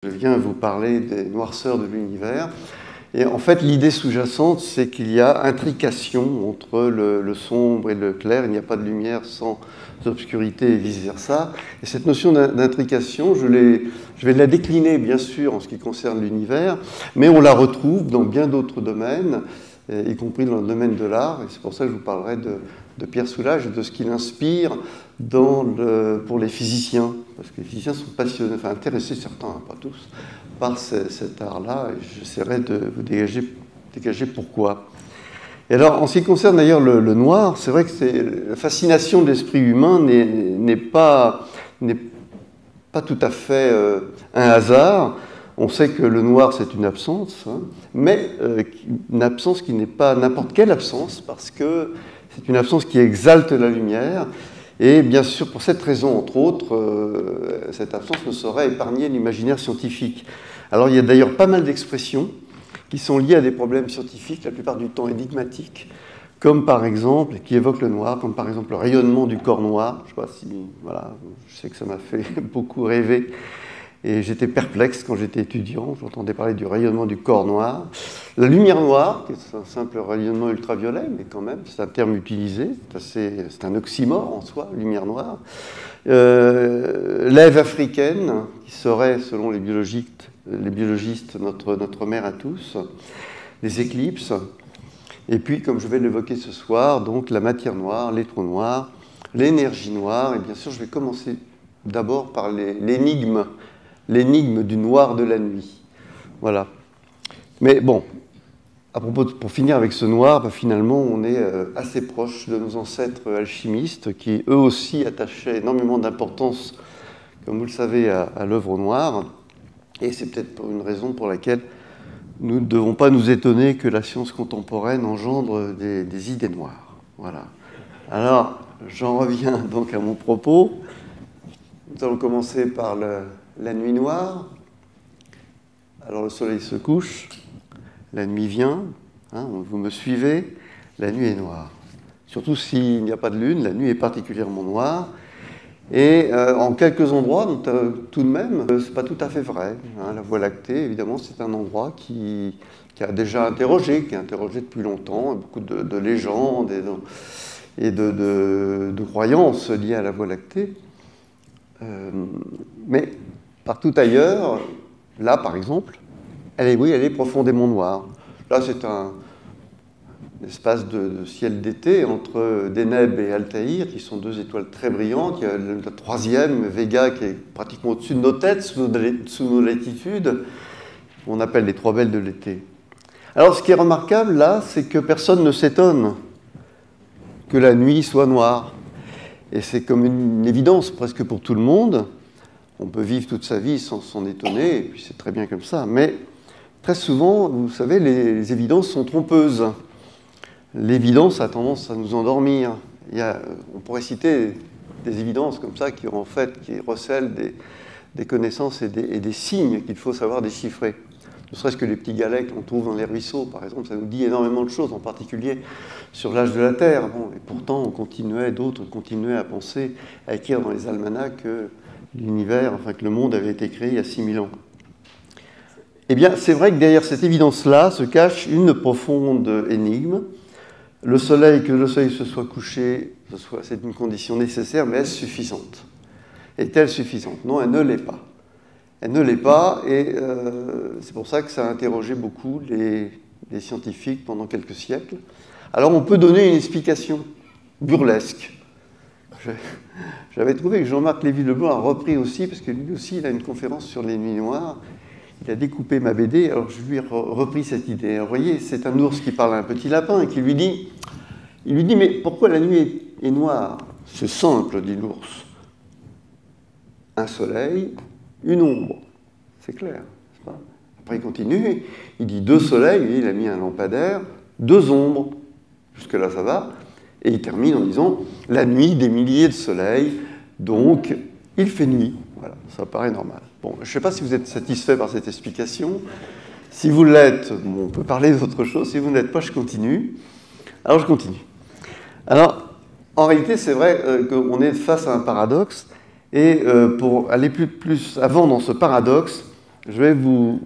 Je viens vous parler des noirceurs de l'univers. Et en fait, l'idée sous-jacente, c'est qu'il y a intrication entre le sombre et le clair. Il n'y a pas de lumière sans obscurité et vice-versa. Et cette notion d'intrication, je vais la décliner, bien sûr, en ce qui concerne l'univers, mais on la retrouve dans bien d'autres domaines, y compris dans le domaine de l'art. Et c'est pour ça que je vous parlerai de Pierre Soulages et de ce qu'il inspire pour les physiciens. Parce que les physiciens sont passionnés, enfin intéressés, certains, pas tous, par cet art-là. Et j'essaierai de vous dégager pourquoi. Et alors, en ce qui concerne d'ailleurs le noir, c'est vrai que la fascination de l'esprit humain n'est pas tout à fait un hasard. On sait que le noir, c'est une absence, hein, mais une absence qui n'est pas n'importe quelle absence, parce que c'est une absence qui exalte la lumière. Et bien sûr, pour cette raison, entre autres, cette absence ne saurait épargner l'imaginaire scientifique. Alors, il y a d'ailleurs pas mal d'expressions qui sont liées à des problèmes scientifiques, la plupart du temps énigmatiques, comme par exemple, qui évoquent le noir, comme par exemple le rayonnement du corps noir. Je sais pas si, voilà, je sais que ça m'a fait beaucoup rêver. Et j'étais perplexe quand j'étais étudiant, j'entendais parler du rayonnement du corps noir. La lumière noire, qui est un simple rayonnement ultraviolet, mais quand même, c'est un terme utilisé, c'est un oxymore en soi, lumière noire. L'Ève africaine, qui serait, selon les biologistes, notre mère à tous. Les éclipses. Et puis, comme je vais l'évoquer ce soir, donc la matière noire, les trous noirs, l'énergie noire. Et bien sûr, je vais commencer d'abord par l'énigme du noir de la nuit. Voilà. Mais bon, pour finir avec ce noir, finalement, on est assez proche de nos ancêtres alchimistes qui, eux aussi, attachaient énormément d'importance, comme vous le savez, à l'œuvre noire. Et c'est peut-être pour une raison pour laquelle nous ne devons pas nous étonner que la science contemporaine engendre des idées noires. Voilà. Alors, j'en reviens donc à mon propos. Nous allons commencer par la nuit noire. Alors le soleil se couche, la nuit vient, hein, vous me suivez, la nuit est noire. Surtout s'il n'y a pas de lune, la nuit est particulièrement noire. Et en quelques endroits, donc, tout de même, c'est pas tout à fait vrai. Hein, la Voie lactée, évidemment, c'est un endroit qui a déjà interrogé, qui a interrogé depuis longtemps, beaucoup de légendes et de croyances liées à la Voie lactée. Mais partout ailleurs, là par exemple, elle est profondément noire. Là c'est un espace de ciel d'été entre Deneb et Altaïr, qui sont deux étoiles très brillantes. Il y a la troisième, Vega, qui est pratiquement au-dessus de nos têtes, sous nos latitudes. On appelle les trois belles de l'été. Alors ce qui est remarquable là, c'est que personne ne s'étonne que la nuit soit noire. Et c'est comme une évidence presque pour tout le monde. On peut vivre toute sa vie sans s'en étonner, et puis c'est très bien comme ça. Mais très souvent, vous savez, les évidences sont trompeuses. L'évidence a tendance à nous endormir. On pourrait citer des évidences comme ça qui recèlent des connaissances et des signes qu'il faut savoir déchiffrer. Ne serait-ce que les petits galets qu'on trouve dans les ruisseaux, par exemple, ça nous dit énormément de choses, en particulier sur l'âge de la Terre. Bon, et pourtant, d'autres continuaient à penser, à écrire dans les almanachs que l'univers, enfin que le monde avait été créé il y a 6000 ans. Eh bien, c'est vrai que derrière cette évidence-là se cache une profonde énigme. Que le soleil se soit couché, c'est une condition nécessaire, mais est-ce suffisante? Est-elle suffisante? Non, elle ne l'est pas. Elle ne l'est pas, et c'est pour ça que ça a interrogé beaucoup les scientifiques pendant quelques siècles. Alors on peut donner une explication burlesque. J'avais trouvé que Jean-Marc Lévy-Leblanc a repris aussi, parce que lui aussi il a une conférence sur les nuits noires. Il a découpé ma BD, alors je lui ai repris cette idée. Alors, vous voyez, c'est un ours qui parle à un petit lapin et qui lui dit, mais pourquoi la nuit est noire? C'est simple, dit l'ours. Un soleil, une ombre. C'est clair, n'est-ce pas? Après, il continue, il dit deux soleils, il a mis un lampadaire, deux ombres. Jusque-là, ça va. Et il termine en disant la nuit, des milliers de soleils, donc il fait nuit. Voilà, ça paraît normal. Bon, je ne sais pas si vous êtes satisfait par cette explication. Si vous l'êtes, bon, on peut parler d'autre chose. Si vous n'êtes pas, je continue. Alors, je continue. Alors, en réalité, c'est vrai qu'on est face à un paradoxe. Et pour aller plus avant dans ce paradoxe, je vais vous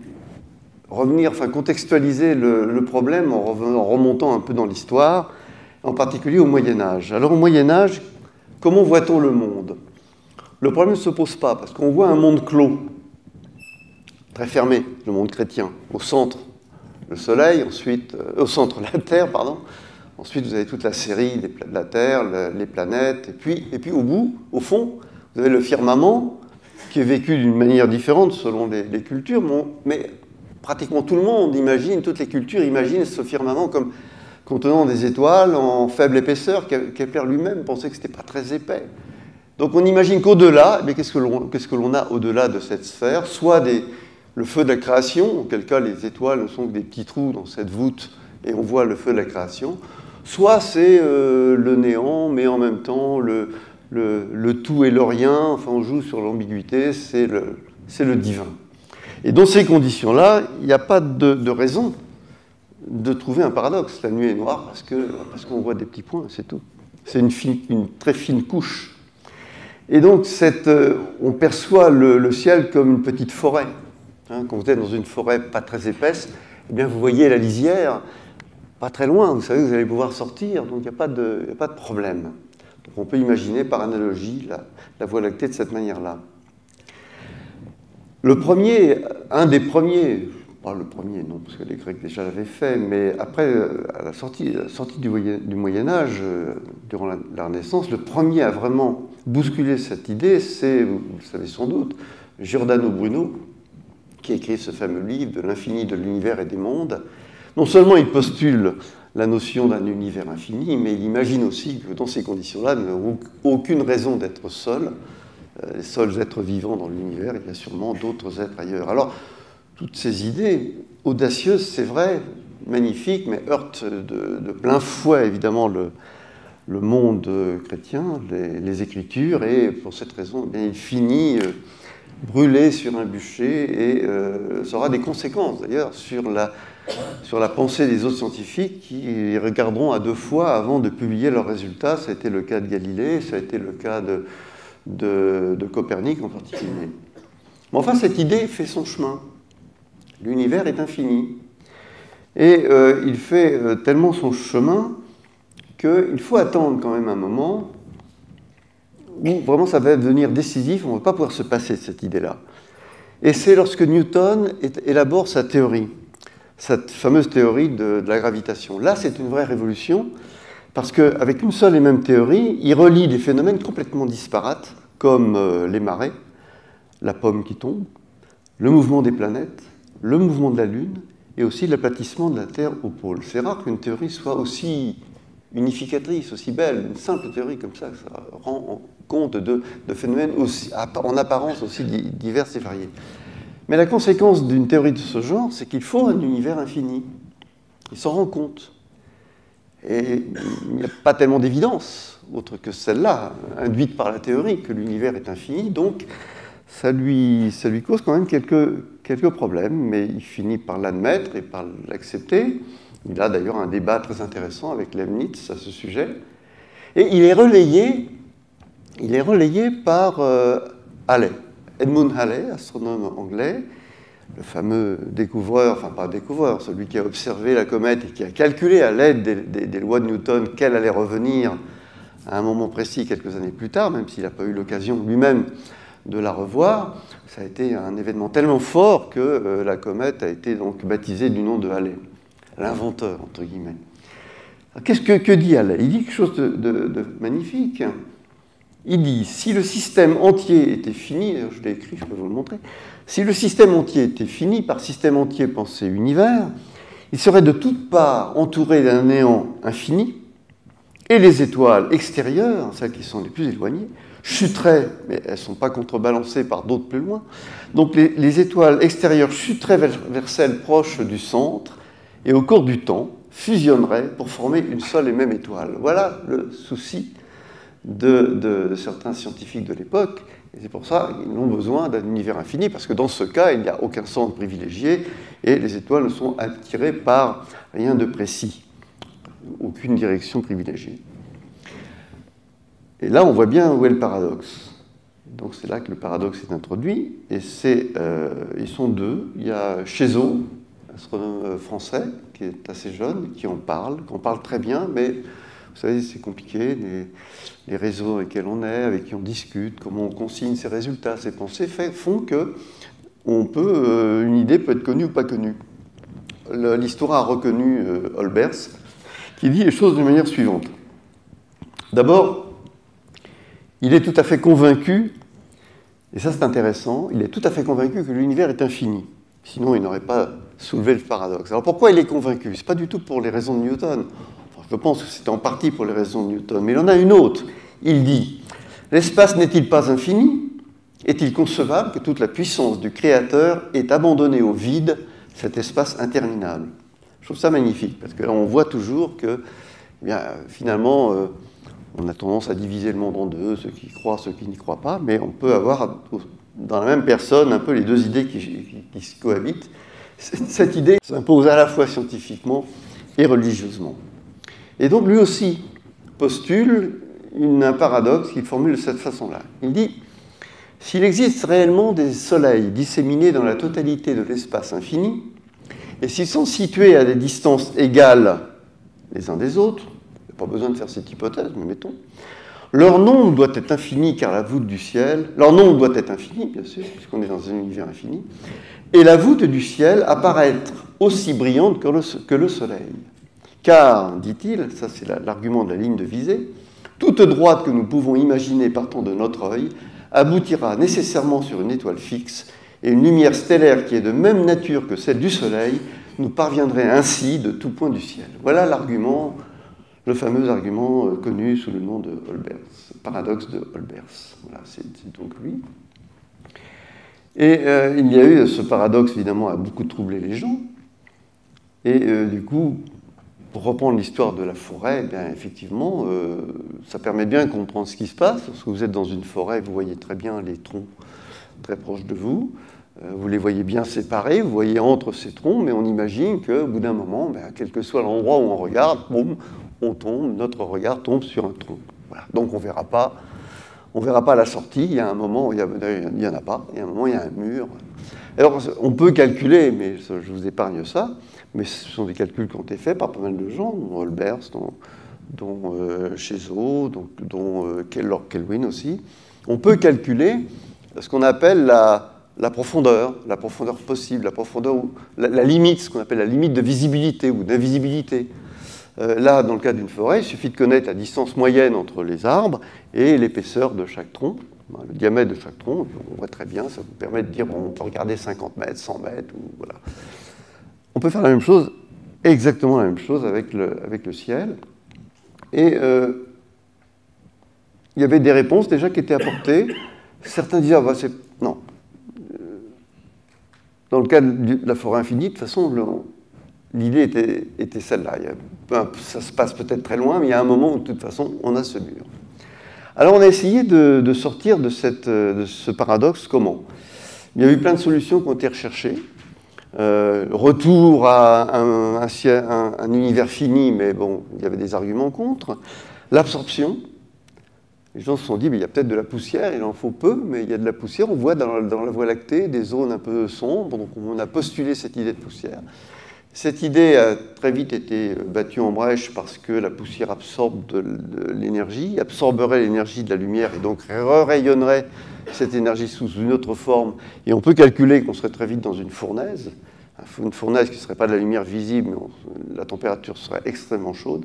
revenir, enfin contextualiser le problème en remontant un peu dans l'histoire, en particulier au Moyen-Âge. Alors au Moyen-Âge, comment voit-on le monde? Le problème ne se pose pas, parce qu'on voit un monde clos, très fermé, le monde chrétien. Au centre, le Soleil, ensuite, au centre, la Terre, pardon. Ensuite, vous avez toute la série de la Terre, les planètes, et puis au bout, au fond, vous avez le firmament, qui est vécu d'une manière différente selon les cultures, mais pratiquement tout le monde imagine, toutes les cultures imaginent ce firmament comme contenant des étoiles en faible épaisseur. Kepler lui-même pensait que ce n'était pas très épais. Donc on imagine qu'au-delà, qu'est-ce que l'on a au-delà de cette sphère? Soit le feu de la création, auquel cas les étoiles ne sont que des petits trous dans cette voûte, et on voit le feu de la création. Soit c'est le néant, mais en même temps le tout et le rien, enfin on joue sur l'ambiguïté, c'est le divin. Et dans ces conditions-là, il n'y a pas de raison de trouver un paradoxe. La nuit est noire parce qu'on voit des petits points, c'est tout. C'est une très fine couche. Et donc on perçoit le ciel comme une petite forêt. Hein, quand vous êtes dans une forêt pas très épaisse, eh bien vous voyez la lisière pas très loin, vous savez que vous allez pouvoir sortir, donc il n'y a pas de problème. Donc on peut imaginer par analogie la Voie lactée de cette manière-là. Un des premiers, pas le premier, non, parce que les Grecs déjà l'avaient fait, mais après, à la sortie du Moyen-Âge, durant la Renaissance, le premier à vraiment bousculer cette idée, c'est, vous le savez sans doute, Giordano Bruno, qui écrit ce fameux livre de l'infini de l'univers et des mondes. Non seulement il postule la notion d'un univers infini, mais il imagine aussi que dans ces conditions-là, nous n'avons aucune raison d'être seuls, les seuls êtres vivants dans l'univers, il y a sûrement d'autres êtres ailleurs. Alors, toutes ces idées, audacieuses, c'est vrai, magnifiques, mais heurtent de plein fouet, évidemment, le monde chrétien, les Écritures, et pour cette raison, eh bien, il finit brûlé sur un bûcher, et ça aura des conséquences, d'ailleurs, sur la pensée des autres scientifiques qui les regarderont à deux fois avant de publier leurs résultats. Ça a été le cas de Galilée, ça a été le cas de Copernic en particulier. Mais enfin, cette idée fait son chemin. L'univers est infini. Et il fait tellement son chemin qu'il faut attendre quand même un moment où vraiment ça va devenir décisif, on ne va pas pouvoir se passer de cette idée-là. Et c'est lorsque Newton élabore sa théorie, cette fameuse théorie de la gravitation. Là, c'est une vraie révolution, parce qu'avec une seule et même théorie, il relie des phénomènes complètement disparates, comme les marées, la pomme qui tombe, le mouvement des planètes, le mouvement de la Lune, et aussi l'aplatissement de la Terre au pôle. C'est rare qu'une théorie soit aussi unificatrice, aussi belle, une simple théorie comme ça rend compte de phénomènes aussi, en apparence aussi divers et variés. Mais la conséquence d'une théorie de ce genre, c'est qu'il faut un univers infini. Il s'en rend compte. Et il n'y a pas tellement d'évidence, autre que celle-là, induite par la théorie, que l'univers est infini, donc ça lui cause quand même quelques problèmes, mais il finit par l'admettre et par l'accepter. Il a d'ailleurs un débat très intéressant avec Leibniz à ce sujet. Et il est relayé par Halley. Edmund Halley, astronome anglais, le fameux découvreur, enfin pas découvreur, celui qui a observé la comète et qui a calculé à l'aide des lois de Newton qu'elle allait revenir à un moment précis quelques années plus tard, même s'il n'a pas eu l'occasion lui-même de la revoir. Ça a été un événement tellement fort que la comète a été donc baptisée du nom de Halley, l'inventeur, entre guillemets. Qu'est-ce que dit Halley? Il dit quelque chose de magnifique. Il dit, si le système entier était fini, je l'ai écrit, je peux vous le montrer, si le système entier était fini, par système entier pensé univers, il serait de toutes parts entouré d'un néant infini, et les étoiles extérieures, celles qui sont les plus éloignées, chuteraient, mais elles ne sont pas contrebalancées par d'autres plus loin, donc les étoiles extérieures chuteraient vers celles proches du centre, et au cours du temps, fusionneraient pour former une seule et même étoile. Voilà le souci de certains scientifiques de l'époque, et c'est pour ça qu'ils ont besoin d'un univers infini, parce que dans ce cas, il n'y a aucun centre privilégié, et les étoiles ne sont attirées par rien de précis, aucune direction privilégiée. Et là, on voit bien où est le paradoxe. Donc c'est là que le paradoxe est introduit. Et ils sont deux. Il y a Chézot, astronome français, qui est assez jeune, qui en parle, qu'on parle très bien, mais vous savez, c'est compliqué. Les réseaux avec lesquels on est, avec qui on discute, comment on consigne ses résultats, ses pensées, font que une idée peut être connue ou pas connue. L'histoire a reconnu Olbers, qui dit les choses de manière suivante. D'abord, il est tout à fait convaincu, et ça c'est intéressant, il est tout à fait convaincu que l'univers est infini. Sinon, il n'aurait pas soulevé le paradoxe. Alors pourquoi il est convaincu? Ce n'est pas du tout pour les raisons de Newton. Enfin, je pense que c'est en partie pour les raisons de Newton, mais il en a une autre. Il dit, l'espace n'est-il pas infini? Est-il concevable que toute la puissance du Créateur ait abandonné au vide cet espace interminable? Je trouve ça magnifique, parce que là, on voit toujours que, eh bien, finalement, on a tendance à diviser le monde en deux, ceux qui croient, ceux qui n'y croient pas, mais on peut avoir dans la même personne un peu les deux idées qui se cohabitent. Cette idée s'impose à la fois scientifiquement et religieusement. Et donc, lui aussi postule un paradoxe qu'il formule de cette façon-là. Il dit, s'il existe réellement des soleils disséminés dans la totalité de l'espace infini, et s'ils sont situés à des distances égales les uns des autres, il n'y a pas besoin de faire cette hypothèse, mais mettons, leur nombre doit être infini car la voûte du ciel, leur nombre doit être infini, bien sûr, puisqu'on est dans un univers infini, et la voûte du ciel apparaître aussi brillante que le soleil. Car, dit-il, ça c'est l'argument de la ligne de visée, toute droite que nous pouvons imaginer partant de notre œil aboutira nécessairement sur une étoile fixe, et une lumière stellaire qui est de même nature que celle du soleil nous parviendrait ainsi de tout point du ciel. Voilà l'argument, le fameux argument connu sous le nom de Olbers, paradoxe de Olbers. Voilà, c'est donc lui. Et il y a eu ce paradoxe, évidemment, a beaucoup troublé les gens. Et du coup, pour reprendre l'histoire de la forêt, eh bien, effectivement, ça permet bien de comprendre ce qui se passe. Lorsque vous êtes dans une forêt, vous voyez très bien les troncs très proches de vous. Vous les voyez bien séparés, vous voyez entre ces troncs, mais on imagine qu'au bout d'un moment, ben, quel que soit l'endroit où on regarde, boum, notre regard tombe sur un tronc. Voilà. Donc on ne verra pas à la sortie, il y a un moment où il n'y en a pas, il y a un moment où il y a un mur. Alors on peut calculer, mais je vous épargne ça, mais ce sont des calculs qui ont été faits par pas mal de gens, dont Olbers, dont Chézot, dont Lord Kelvin aussi. On peut calculer ce qu'on appelle la profondeur possible, la limite, ce qu'on appelle la limite de visibilité ou d'invisibilité. Là, dans le cas d'une forêt, il suffit de connaître la distance moyenne entre les arbres et l'épaisseur de chaque tronc, le diamètre de chaque tronc. On voit très bien, ça vous permet de dire, bon, on peut regarder 50 mètres, 100 mètres, ou, voilà. On peut faire la même chose, exactement la même chose avec le ciel. Et il y avait des réponses déjà qui étaient apportées. Certains disaient, ah, bah, non. Dans le cas de la forêt infinie, de toute façon, l'idée était celle-là. Ça se passe peut-être très loin, mais il y a un moment où, de toute façon, on a ce mur. Alors, on a essayé de sortir de ce paradoxe. Comment? Il y a eu plein de solutions qui ont été recherchées. Retour à un univers fini, mais bon, il y avait des arguments contre. L'absorption. Les gens se sont dit, mais il y a peut-être de la poussière, il en faut peu, mais il y a de la poussière. On voit dans la Voie lactée des zones un peu sombres, donc on a postulé cette idée de poussière. Cette idée a très vite été battue en brèche parce que la poussière absorbe de l'énergie, absorberait l'énergie de la lumière et donc rayonnerait cette énergie sous une autre forme. Et on peut calculer qu'on serait très vite dans une fournaise qui ne serait pas de la lumière visible, mais la température serait extrêmement chaude.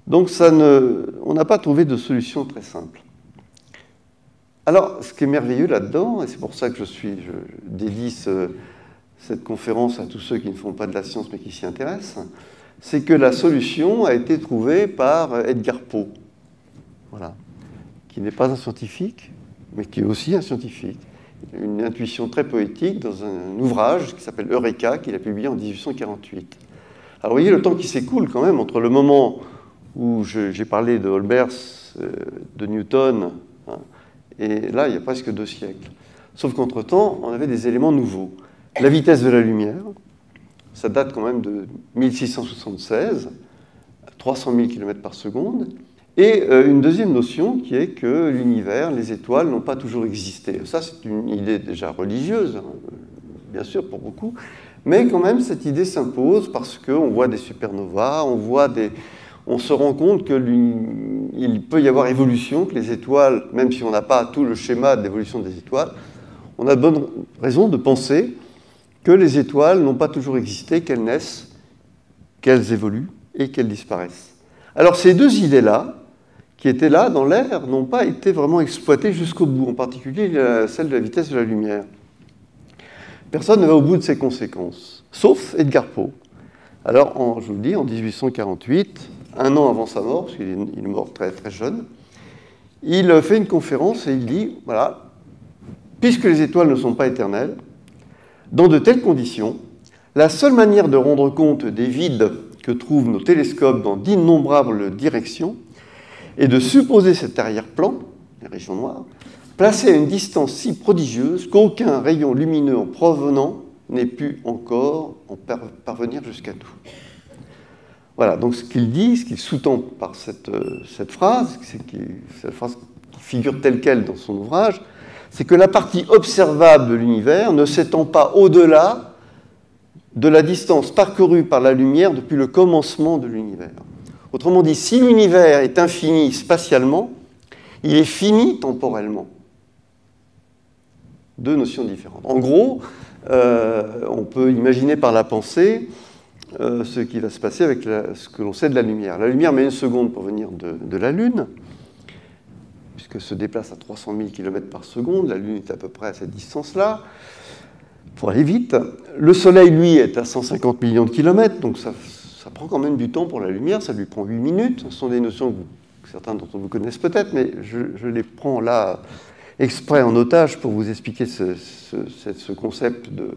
Donc on n'a pas trouvé de solution très simple. Alors, ce qui est merveilleux là-dedans, et c'est pour ça que je dédie cette conférence à tous ceux qui ne font pas de la science mais qui s'y intéressent, c'est que la solution a été trouvée par Edgar Poe, voilà, qui n'est pas un scientifique, mais qui est aussi un scientifique. Une intuition très poétique dans un ouvrage qui s'appelle Eureka, qu'il a publié en 1848. Alors, vous voyez le temps qui s'écoule quand même entre le moment où j'ai parlé de Olbers, de Newton, hein, et là, il y a presque 2 siècles. Sauf qu'entre-temps, on avait des éléments nouveaux. La vitesse de la lumière, ça date quand même de 1676, 300 000 km par seconde, Et une deuxième notion qui est que l'univers, les étoiles n'ont pas toujours existé. Ça, c'est une idée déjà religieuse, hein, bien sûr pour beaucoup, mais quand même cette idée s'impose parce qu'on voit des supernovas, on se rend compte qu'il peut y avoir évolution, que les étoiles, même si on n'a pas tout le schéma d'évolution des étoiles, on a de bonnes raisons de penser que les étoiles n'ont pas toujours existé, qu'elles naissent, qu'elles évoluent et qu'elles disparaissent. Alors ces deux idées-là, qui étaient là dans l'air, n'ont pas été vraiment exploitées jusqu'au bout, en particulier celle de la vitesse de la lumière. Personne ne va au bout de ces conséquences, sauf Edgar Poe. Alors, je vous le dis, en 1848, un an avant sa mort, parce qu'il est mort très, très jeune, il fait une conférence et il dit, voilà, puisque les étoiles ne sont pas éternelles, dans de telles conditions, la seule manière de rendre compte des vides que trouvent nos télescopes dans d'innombrables directions est de supposer cet arrière-plan, les régions noires, placé à une distance si prodigieuse qu'aucun rayon lumineux en provenant n'ait pu encore en parvenir jusqu'à nous. Voilà, donc ce qu'il dit, ce qu'il sous-tend par cette phrase, cette phrase qui figure telle quelle dans son ouvrage, c'est que la partie observable de l'univers ne s'étend pas au-delà de la distance parcourue par la lumière depuis le commencement de l'univers. Autrement dit, si l'univers est infini spatialement, il est fini temporellement. Deux notions différentes. En gros, on peut imaginer par la pensée ce qui va se passer avec ce que l'on sait de la lumière. La lumière met une seconde pour venir de la Lune, puisque se déplace à 300 000 km par seconde. La Lune est à peu près à cette distance-là, pour aller vite. Le Soleil, lui, est à 150 millions de kilomètres, donc ça prend quand même du temps pour la lumière, ça lui prend 8 minutes. Ce sont des notions que certains d'entre vous connaissent peut-être, mais je les prends là exprès en otage pour vous expliquer ce concept de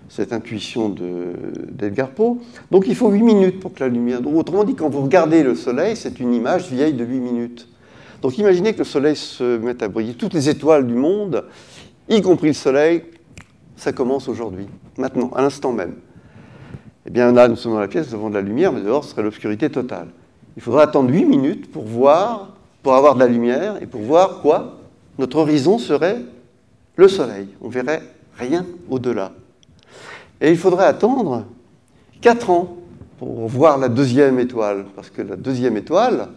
cette intuition d'Edgar Poe. Donc il faut 8 minutes pour que la lumière... Donc, autrement dit, quand vous regardez le Soleil, c'est une image vieille de 8 minutes. Donc imaginez que le Soleil se mette à briller. Toutes les étoiles du monde, y compris le Soleil, ça commence aujourd'hui, maintenant, à l'instant même. Eh bien là, nous sommes dans la pièce, nous avons de la lumière, mais dehors, ce serait l'obscurité totale. Il faudra attendre 8 minutes pour avoir de la lumière, et pour voir quoi? Notre horizon serait le Soleil. On verrait rien au-delà. Et il faudrait attendre 4 ans pour voir la deuxième étoile, parce que la deuxième étoile,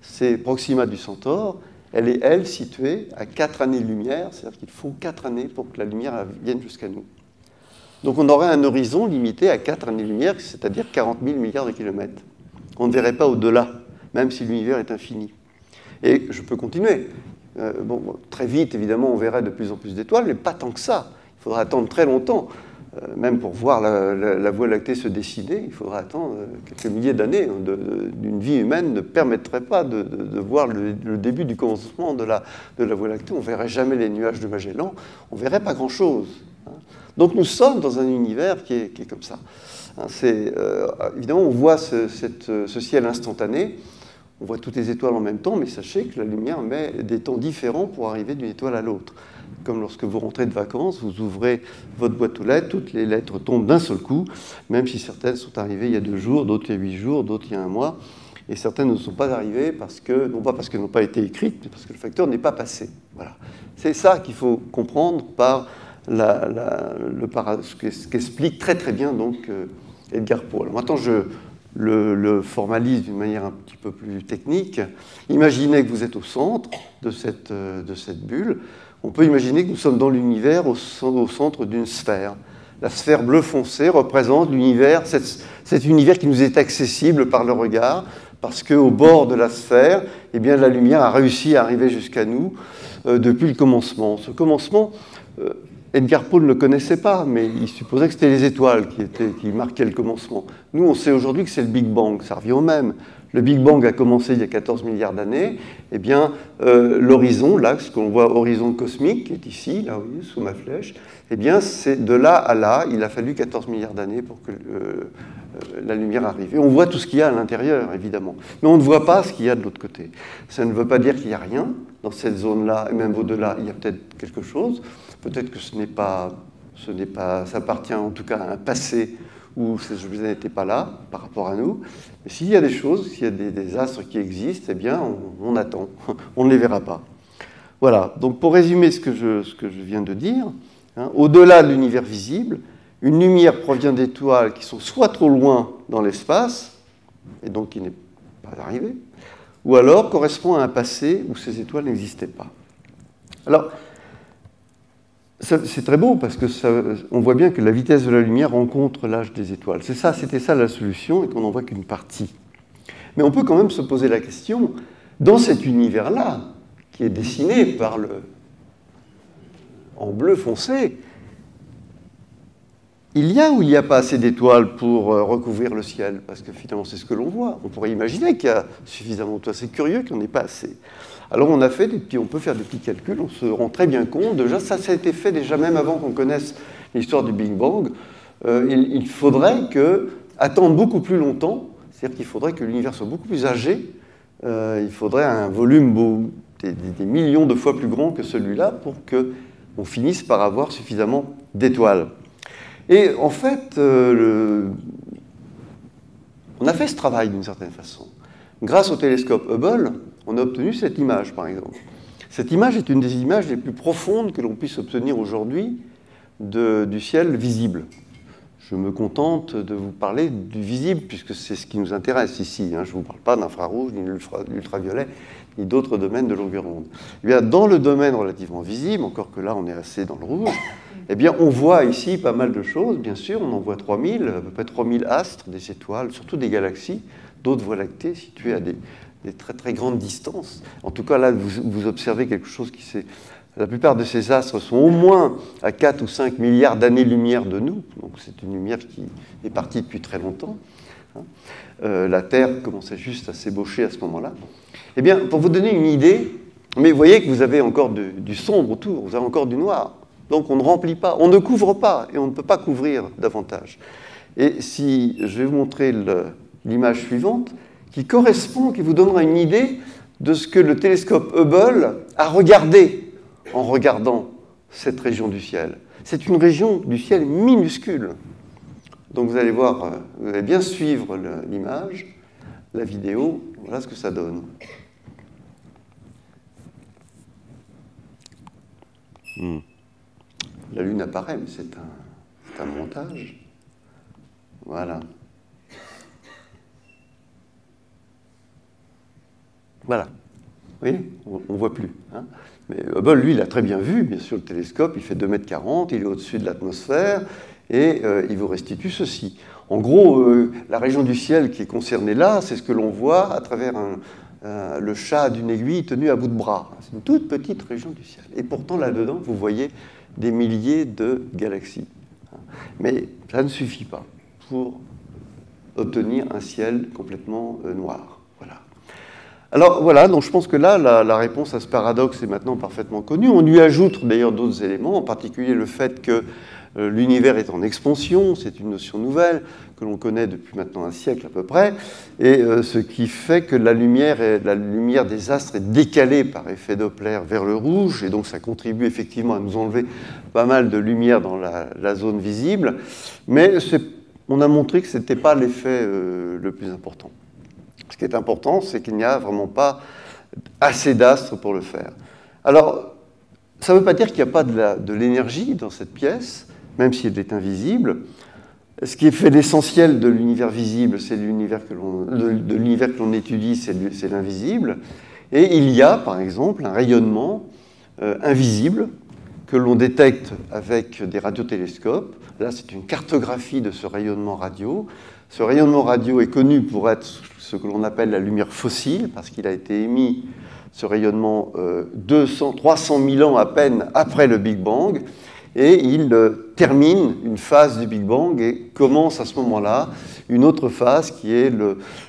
c'est Proxima du Centaure, elle est, elle, située à 4 années-lumière, c'est-à-dire qu'il faut 4 années pour que la lumière vienne jusqu'à nous. Donc on aurait un horizon limité à 4 années-lumière, c'est-à-dire 40 000 milliards de kilomètres. On ne verrait pas au-delà, même si l'univers est infini. Et je peux continuer. Très vite, évidemment, on verrait de plus en plus d'étoiles, mais pas tant que ça. Il faudra attendre très longtemps. Même pour voir la Voie lactée se dessiner, il faudra attendre quelques milliers d'années. D'une vie humaine ne permettrait pas de voir le début du commencement de la Voie lactée. On ne verrait jamais les nuages de Magellan, on ne verrait pas grand-chose. Donc nous sommes dans un univers qui est comme ça. Évidemment, on voit ce ciel instantané, on voit toutes les étoiles en même temps, mais sachez que la lumière met des temps différents pour arriver d'une étoile à l'autre. Comme lorsque vous rentrez de vacances, vous ouvrez votre boîte aux lettres, toutes les lettres tombent d'un seul coup, même si certaines sont arrivées il y a 2 jours, d'autres il y a 8 jours, d'autres il y a 1 mois, et certaines ne sont pas arrivées non pas parce qu'elles n'ont pas été écrites, mais parce que le facteur n'est pas passé. Voilà. C'est ça qu'il faut comprendre par ce qu'explique très très bien donc Edgar Poe. Alors maintenant, je le formalise d'une manière un petit peu plus technique. Imaginez que vous êtes au centre de cette bulle. On peut imaginer que nous sommes dans l'univers au centre d'une sphère. La sphère bleu foncé représente l'univers, cet univers qui nous est accessible par le regard, parce qu'au bord de la sphère, eh bien, la lumière a réussi à arriver jusqu'à nous depuis le commencement. Ce commencement, Edgar Poe ne le connaissait pas, mais il supposait que c'était les étoiles qui marquaient le commencement. Nous, on sait aujourd'hui que c'est le Big Bang, ça revient au même. Le Big Bang a commencé il y a 14 milliards d'années. Eh bien, l'horizon, l'axe que l'on voit, horizon cosmique, qui est ici, là, vous voyez, sous ma flèche, eh bien, c'est de là à là, il a fallu 14 milliards d'années pour que la lumière arrive. Et on voit tout ce qu'il y a à l'intérieur, évidemment. Mais on ne voit pas ce qu'il y a de l'autre côté. Ça ne veut pas dire qu'il n'y a rien dans cette zone-là, et même au-delà, il y a peut-être quelque chose. Peut-être que ça appartient en tout cas à un passé où ces objets n'étaient pas là par rapport à nous. Mais s'il y a des choses, s'il y a des astres qui existent, eh bien, on attend, on ne les verra pas. Voilà, donc pour résumer ce que je viens de dire, hein, au-delà de l'univers visible, une lumière provient d'étoiles qui sont soit trop loin dans l'espace, et donc qui n'est pas arrivée, ou alors correspond à un passé où ces étoiles n'existaient pas. Alors, c'est très beau parce que on voit bien que la vitesse de la lumière rencontre l'âge des étoiles. C'était ça la solution et qu'on n'en voit qu'une partie. Mais on peut quand même se poser la question, dans cet univers-là, qui est dessiné par en bleu foncé, il y a ou il n'y a pas assez d'étoiles pour recouvrir le ciel? Parce que finalement, c'est ce que l'on voit. On pourrait imaginer qu'il y a suffisamment d'étoiles. C'est curieux qu'il n'y en ait pas assez. Alors on peut faire des petits calculs, on se rend très bien compte. Déjà, ça a été fait déjà même avant qu'on connaisse l'histoire du Big Bang. Il faudrait attendre beaucoup plus longtemps, c'est-à-dire qu'il faudrait que l'univers soit beaucoup plus âgé. Il faudrait un volume des millions de fois plus grand que celui-là pour qu'on finisse par avoir suffisamment d'étoiles. Et en fait, on a fait ce travail d'une certaine façon. Grâce au télescope Hubble, on a obtenu cette image, par exemple. Cette image est une des images les plus profondes que l'on puisse obtenir aujourd'hui du ciel visible. Je me contente de vous parler du visible, puisque c'est ce qui nous intéresse ici. Hein. Je ne vous parle pas d'infrarouge, ni de l'ultraviolet, ni d'autres domaines de longueur d'onde. Eh bien, dans le domaine relativement visible, encore que là, on est assez dans le rouge, eh bien, on voit ici pas mal de choses, bien sûr. On en voit 3000, à peu près 3000 astres, des étoiles, surtout des galaxies, d'autres voies lactées situées à des très très grandes distances. En tout cas, là, vous observez quelque chose qui s'est... La plupart de ces astres sont au moins à 4 ou 5 milliards d'années-lumière de nous. Donc c'est une lumière qui est partie depuis très longtemps. La Terre commençait juste à s'ébaucher à ce moment-là. Eh bien, pour vous donner une idée, mais vous voyez que vous avez encore du sombre autour, vous avez encore du noir. Donc on ne remplit pas, on ne couvre pas, et on ne peut pas couvrir davantage. Et si je vais vous montrer l'image suivante, qui correspond, qui vous donnera une idée de ce que le télescope Hubble a regardé en regardant cette région du ciel. C'est une région du ciel minuscule. Donc vous allez voir, vous allez bien suivre l'image, la vidéo, voilà ce que ça donne. La Lune apparaît, mais c'est un montage. Voilà. Voilà. Vous voyez, on ne voit plus. Hein. Mais Hubble, lui, il a très bien vu, bien sûr, le télescope, il fait 2,40 m, il est au-dessus de l'atmosphère, et il vous restitue ceci. En gros, la région du ciel qui est concernée là, c'est ce que l'on voit à travers le chat d'une aiguille tenue à bout de bras. C'est une toute petite région du ciel. Et pourtant, là-dedans, vous voyez des milliers de galaxies. Mais ça ne suffit pas pour obtenir un ciel complètement noir. Voilà. Alors voilà, donc je pense que là, la réponse à ce paradoxe est maintenant parfaitement connue. On lui ajoute d'ailleurs d'autres éléments, en particulier le fait que l'univers est en expansion, c'est une notion nouvelle que l'on connaît depuis maintenant un siècle à peu près, et ce qui fait que la lumière des astres est décalée par effet Doppler vers le rouge, et donc ça contribue effectivement à nous enlever pas mal de lumière dans la zone visible, mais on a montré que ce n'était pas l'effet le plus important. Ce qui est important, c'est qu'il n'y a vraiment pas assez d'astres pour le faire. Alors, ça ne veut pas dire qu'il n'y a pas de l'énergie dans cette pièce, même si elle est invisible. Ce qui fait l'essentiel de l'univers visible, c'est l'univers que l'on étudie, c'est l'invisible. Et il y a, par exemple, un rayonnement invisible que l'on détecte avec des radiotélescopes. Là, c'est une cartographie de ce rayonnement radio. Ce rayonnement radio est connu pour être ce que l'on appelle la lumière fossile, parce qu'il a été émis, ce rayonnement, 300 000 ans à peine après le Big Bang, et il termine une phase du Big Bang et commence à ce moment-là une autre phase qui est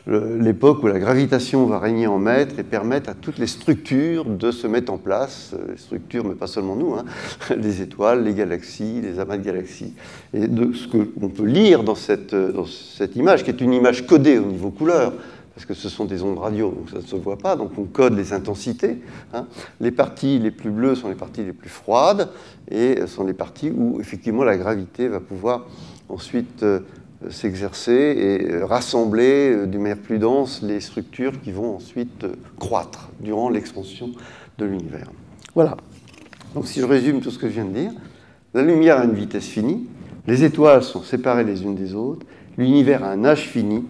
l'époque où la gravitation va régner en maître et permettre à toutes les structures de se mettre en place, les structures, mais pas seulement nous, hein, les étoiles, les galaxies, les amas de galaxies. Et de ce qu'on peut lire dans cette image, qui est une image codée au niveau couleur, parce que ce sont des ondes radio, donc ça ne se voit pas, donc on code les intensités. Hein. Les parties les plus bleues sont les parties les plus froides, et sont les parties où, effectivement, la gravité va pouvoir ensuite s'exercer et rassembler d'une manière plus dense les structures qui vont ensuite croître durant l'expansion de l'univers. Voilà. Donc si je résume tout ce que je viens de dire, la lumière a une vitesse finie, les étoiles sont séparées les unes des autres, l'univers a un âge fini,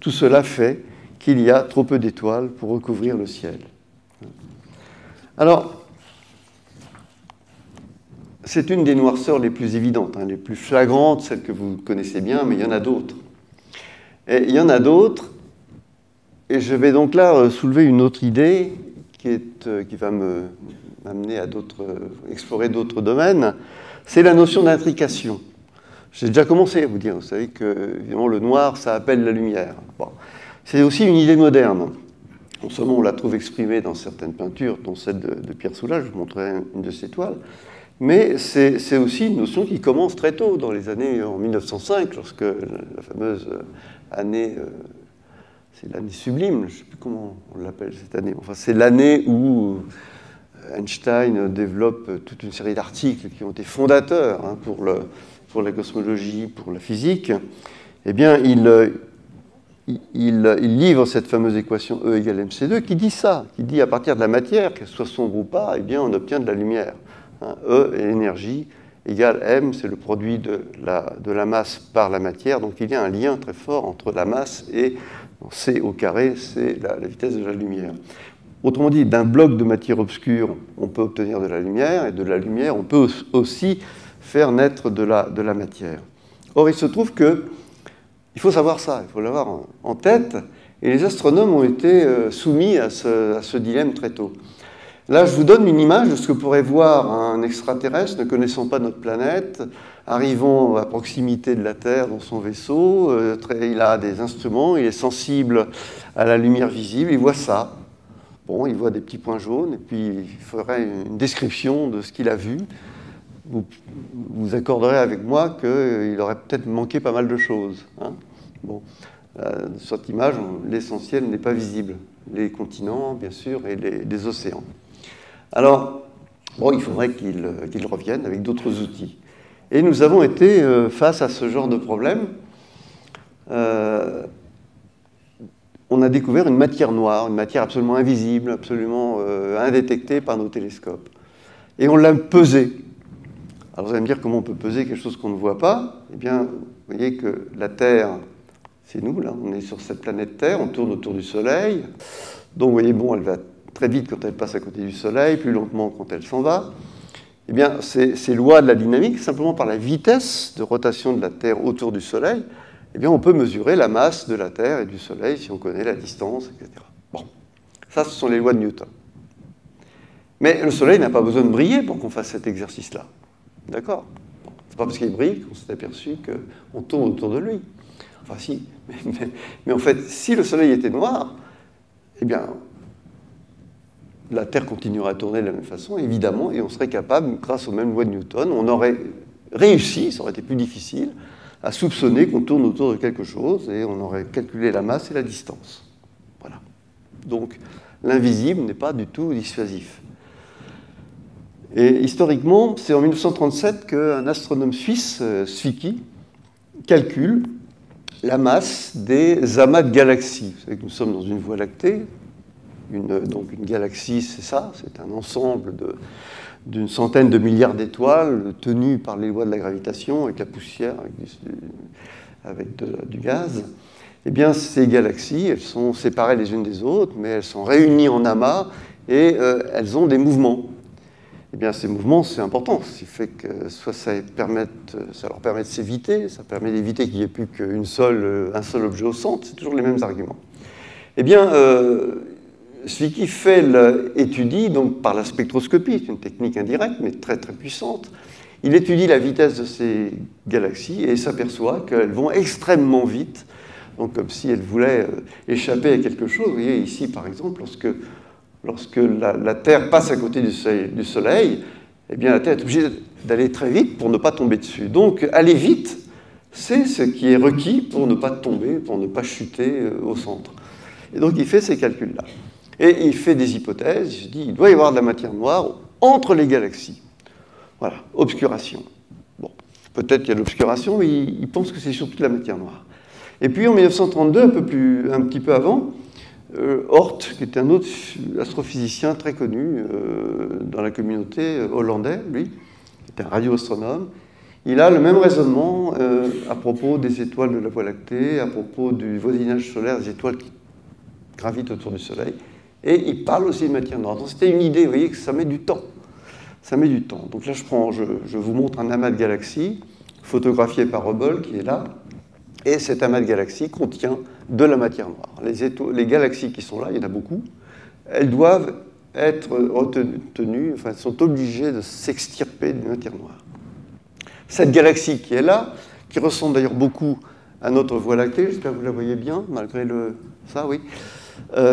tout cela fait qu'il y a trop peu d'étoiles pour recouvrir le ciel. Alors, c'est une des noirceurs les plus évidentes, les plus flagrantes, celles que vous connaissez bien, mais il y en a d'autres. Et il y en a d'autres, et je vais donc là soulever une autre idée qui va m'amener à explorer d'autres domaines, c'est la notion d'intrication. J'ai déjà commencé à vous dire, vous savez que évidemment, le noir, ça appelle la lumière. Bon. C'est aussi une idée moderne. Non seulement on la trouve exprimée dans certaines peintures, dont celle de Pierre Soulages, je vous montrerai une de ses toiles, mais c'est aussi une notion qui commence très tôt, dans les années en 1905, lorsque la fameuse année, c'est l'année sublime, je ne sais plus comment on l'appelle cette année, enfin c'est l'année où Einstein développe toute une série d'articles qui ont été fondateurs pour la cosmologie, pour la physique. Eh bien, il livre cette fameuse équation E égale mc2 qui dit ça, qui dit à partir de la matière, qu'elle soit sombre ou pas, eh bien, on obtient de la lumière. E est l'énergie, égale m, c'est le produit de la masse par la matière. Donc il y a un lien très fort entre la masse et c au carré, c'est la vitesse de la lumière. Autrement dit, d'un bloc de matière obscure, on peut obtenir de la lumière, et de la lumière, on peut aussi faire naître de la matière. Or, il se trouve que il faut savoir ça, il faut l'avoir en tête, et les astronomes ont été soumis à ce dilemme très tôt. Là, je vous donne une image de ce que pourrait voir un extraterrestre ne connaissant pas notre planète, arrivant à proximité de la Terre dans son vaisseau, il a des instruments, il est sensible à la lumière visible, il voit ça. Bon, il voit des petits points jaunes, et puis il ferait une description de ce qu'il a vu. Vous accorderez avec moi qu'il aurait peut-être manqué pas mal de choses. Bon, sur cette image, l'essentiel n'est pas visible. Les continents, bien sûr, et les océans. Alors, bon, il faudrait qu'il revienne avec d'autres outils. Et nous avons été face à ce genre de problème. On a découvert une matière noire, une matière absolument invisible, absolument indétectée par nos télescopes. Et on l'a pesée. Alors vous allez me dire comment on peut peser quelque chose qu'on ne voit pas. Eh bien, vous voyez que la Terre, c'est nous, là, on est sur cette planète Terre, on tourne autour du Soleil. Donc vous voyez, bon, elle va très vite quand elle passe à côté du Soleil, plus lentement quand elle s'en va. Eh bien, ces lois de la dynamique, simplement par la vitesse de rotation de la Terre autour du Soleil, eh bien, on peut mesurer la masse de la Terre et du Soleil si on connaît la distance, etc. Bon, ça, ce sont les lois de Newton. Mais le Soleil n'a pas besoin de briller pour qu'on fasse cet exercice-là. D'accord ? Bon, c'est pas parce qu'il brille qu'on s'est aperçu qu'on tourne autour de lui. Enfin, si. Mais en fait, si le Soleil était noir, eh bien, la Terre continuerait à tourner de la même façon, évidemment, et on serait capable, grâce aux mêmes lois de Newton, on aurait réussi, ça aurait été plus difficile, à soupçonner qu'on tourne autour de quelque chose, et on aurait calculé la masse et la distance. Voilà. Donc, l'invisible n'est pas du tout dissuasif. Et historiquement, c'est en 1937 qu'un astronome suisse, Zwicky, calcule la masse des amas de galaxies. Vous savez que nous sommes dans une voie lactée. Donc une galaxie, c'est ça, c'est un ensemble d'une centaine de milliards d'étoiles tenues par les lois de la gravitation, avec la poussière, avec du gaz. Eh bien, ces galaxies, elles sont séparées les unes des autres, mais elles sont réunies en amas et elles ont des mouvements. Eh bien, ces mouvements, c'est important. Ce qui fait que soit ça leur permet de s'éviter, ça permet d'éviter qu'il n'y ait plus qu'un seul objet au centre, c'est toujours les mêmes arguments. Eh bien, Zwicky étudie donc par la spectroscopie, c'est une technique indirecte, mais très très puissante. Il étudie la vitesse de ces galaxies et s'aperçoit qu'elles vont extrêmement vite, donc comme si elles voulaient échapper à quelque chose. Vous voyez ici, par exemple, lorsque la Terre passe à côté du Soleil, eh bien la Terre est obligée d'aller très vite pour ne pas tomber dessus. Donc aller vite, c'est ce qui est requis pour ne pas tomber, pour ne pas chuter au centre. Et donc il fait ces calculs-là. Et il fait des hypothèses, il se dit il doit y avoir de la matière noire entre les galaxies. Voilà, obscuration. Bon. Peut-être qu'il y a de l'obscuration, mais il pense que c'est surtout de la matière noire. Et puis en 1932, un petit peu avant, Oort, qui était un autre astrophysicien très connu dans la communauté hollandais, lui, qui était un radioastronome, il a le même raisonnement à propos des étoiles de la Voie lactée, à propos du voisinage solaire des étoiles qui gravitent autour du Soleil, et il parle aussi de matière noire. Donc c'était une idée, vous voyez, que ça met du temps. Ça met du temps. Donc là, je vous montre un amas de galaxies, photographié par Hubble, qui est là, et cet amas de galaxies contient de la matière noire. Les galaxies qui sont là, il y en a beaucoup, elles doivent être retenues, enfin, elles sont obligées de s'extirper d'une matière noire. Cette galaxie qui est là, qui ressemble d'ailleurs beaucoup à notre Voie lactée, j'espère que vous la voyez bien, malgré ça, oui.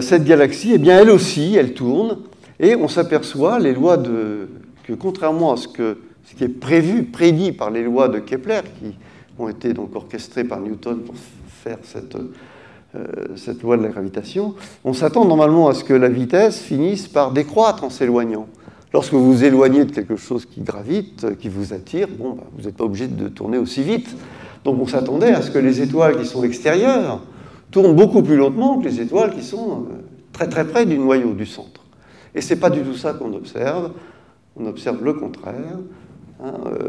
Cette galaxie, eh bien, elle aussi, elle tourne, et on s'aperçoit, que contrairement à ce qui est prédit par les lois de Kepler, qui ont été donc orchestrées par Newton pour faire cette loi de la gravitation, on s'attend normalement à ce que la vitesse finisse par décroître en s'éloignant. Lorsque vous vous éloignez de quelque chose qui gravite, qui vous attire, bon, vous n'êtes pas obligé de tourner aussi vite. Donc on s'attendait à ce que les étoiles qui sont extérieures tournent beaucoup plus lentement que les étoiles qui sont très très près du noyau, du centre. Et ce n'est pas du tout ça qu'on observe. On observe le contraire.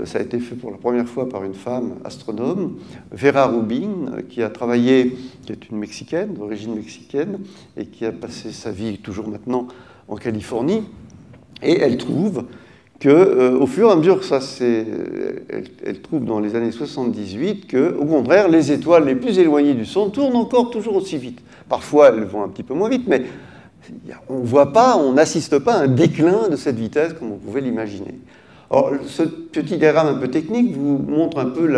Ça a été fait pour la première fois par une femme astronome, Vera Rubin, qui a travaillé, qui est une Mexicaine, d'origine mexicaine, et qui a passé sa vie toujours maintenant en Californie. Et elle trouve qu'au fur et à mesure elle trouve dans les années 78 qu'au contraire, les étoiles les plus éloignées du centre tournent encore toujours aussi vite. Parfois, elles vont un petit peu moins vite, mais on ne voit pas, on n'assiste pas à un déclin de cette vitesse comme on pouvait l'imaginer. Alors, ce petit diagramme un peu technique vous montre un peu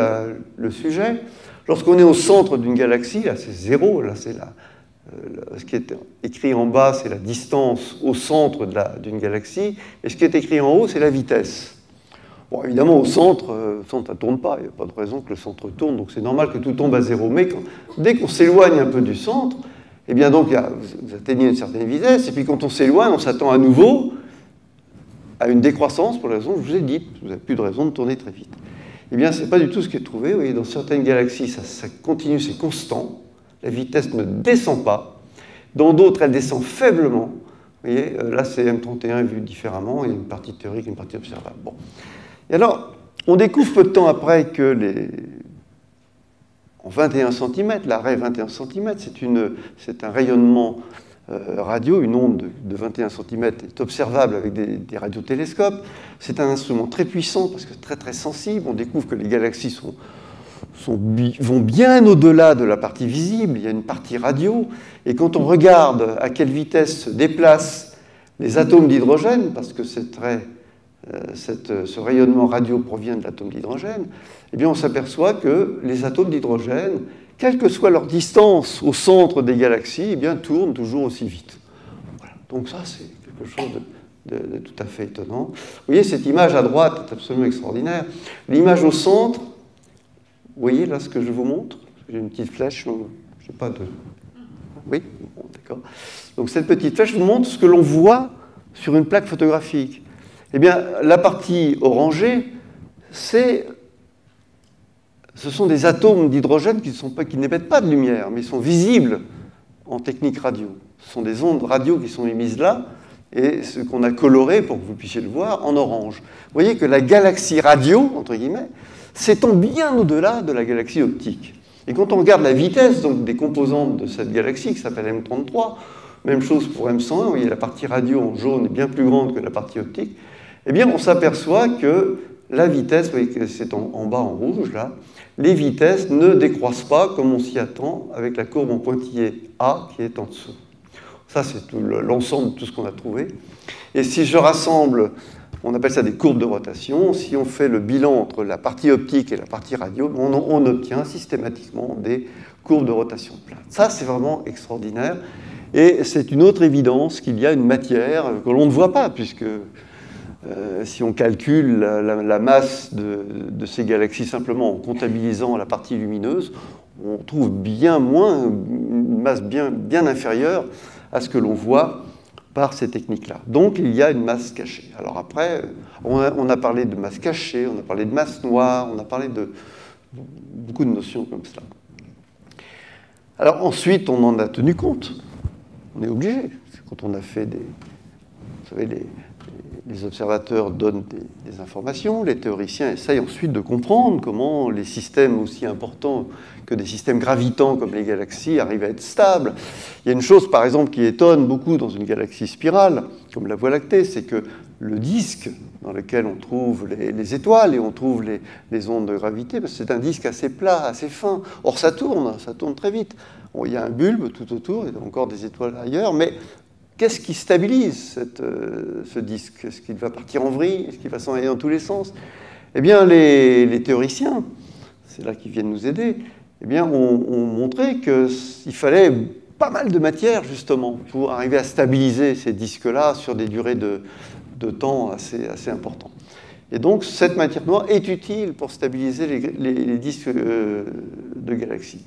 le sujet. Lorsqu'on est au centre d'une galaxie, là c'est 0, là c'est ce qui est écrit en bas, c'est la distance au centre d'une galaxie, et ce qui est écrit en haut, c'est la vitesse. Bon, évidemment, au centre, ça ne tourne pas, il n'y a pas de raison que le centre tourne, donc c'est normal que tout tombe à 0. Mais dès qu'on s'éloigne un peu du centre, eh bien donc, vous atteignez une certaine vitesse, et puis quand on s'éloigne, on s'attend à nouveau à une décroissance pour la raison que je vous ai dite. Vous n'avez plus de raison de tourner très vite. Eh bien, ce n'est pas du tout ce qui est trouvé. Vous voyez, dans certaines galaxies, ça continue, c'est constant. La vitesse ne descend pas. Dans d'autres, elle descend faiblement. Vous voyez, là, c'est M31 vu différemment. Il y a une partie théorique et une partie observable. Bon. Et alors, on découvre peu de temps après que en 21 cm, l'arrêt 21 cm, c'est un rayonnement radio, une onde de 21 cm est observable avec des radiotélescopes. C'est un instrument très puissant parce que très très sensible. On découvre que les galaxies vont bien au-delà de la partie visible. Il y a une partie radio. Et quand on regarde à quelle vitesse se déplacent les atomes d'hydrogène, parce que ce rayonnement radio provient de l'atome d'hydrogène, eh bien on s'aperçoit que les atomes d'hydrogène, quelle que soit leur distance au centre des galaxies, eh bien, tournent toujours aussi vite. Voilà. Donc ça, c'est quelque chose de tout à fait étonnant. Vous voyez, cette image à droite est absolument extraordinaire. L'image au centre, vous voyez là ce que je vous montre? J'ai une petite flèche, je ne sais pas de... Oui, bon, d'accord. Donc cette petite flèche vous montre ce que l'on voit sur une plaque photographique. Eh bien, la partie orangée, ce sont des atomes d'hydrogène qui n'émettent pas de lumière, mais sont visibles en technique radio. Ce sont des ondes radio qui sont émises là, et ce qu'on a coloré, pour que vous puissiez le voir, en orange. Vous voyez que la galaxie radio, entre guillemets, s'étend bien au-delà de la galaxie optique. Et quand on regarde la vitesse donc, des composantes de cette galaxie, qui s'appelle M33, même chose pour M101, vous voyez, la partie radio en jaune est bien plus grande que la partie optique, eh bien on s'aperçoit que la vitesse, vous voyez que c'est en bas en rouge, là, les vitesses ne décroissent pas comme on s'y attend avec la courbe en pointillé A qui est en dessous. Ça, c'est l'ensemble de tout ce qu'on a trouvé. Et si je rassemble, on appelle ça des courbes de rotation, si on fait le bilan entre la partie optique et la partie radio, on obtient systématiquement des courbes de rotation plates. Ça, c'est vraiment extraordinaire. Et c'est une autre évidence qu'il y a une matière que l'on ne voit pas, puisque si on calcule la masse de ces galaxies simplement en comptabilisant la partie lumineuse, on trouve bien moins, une masse bien inférieure à ce que l'on voit par ces techniques-là. Donc il y a une masse cachée. Alors après, on a parlé de masse cachée, on a parlé de masse noire, on a parlé de beaucoup de notions comme cela. Alors ensuite, on en a tenu compte. On est obligé. Quand on a fait des... Vous savez, les observateurs donnent des informations, les théoriciens essayent ensuite de comprendre comment les systèmes aussi importants que des systèmes gravitants comme les galaxies arrivent à être stables. Il y a une chose, par exemple, qui étonne beaucoup dans une galaxie spirale, comme la Voie lactée, c'est que le disque dans lequel on trouve les étoiles et on trouve les ondes de gravité, c'est un disque assez plat, assez fin. Or, ça tourne très vite. Bon, il y a un bulbe tout autour, il y a encore des étoiles ailleurs, mais qu'est-ce qui stabilise ce disque? Est-ce qu'il va partir en vrille? Est-ce qu'il va s'en aller dans tous les sens? Eh bien, les théoriciens, c'est là qu'ils viennent nous aider, eh bien, ont montré qu'il fallait pas mal de matière, justement, pour arriver à stabiliser ces disques-là sur des durées de temps assez importantes. Et donc, cette matière noire est utile pour stabiliser les disques de galaxies.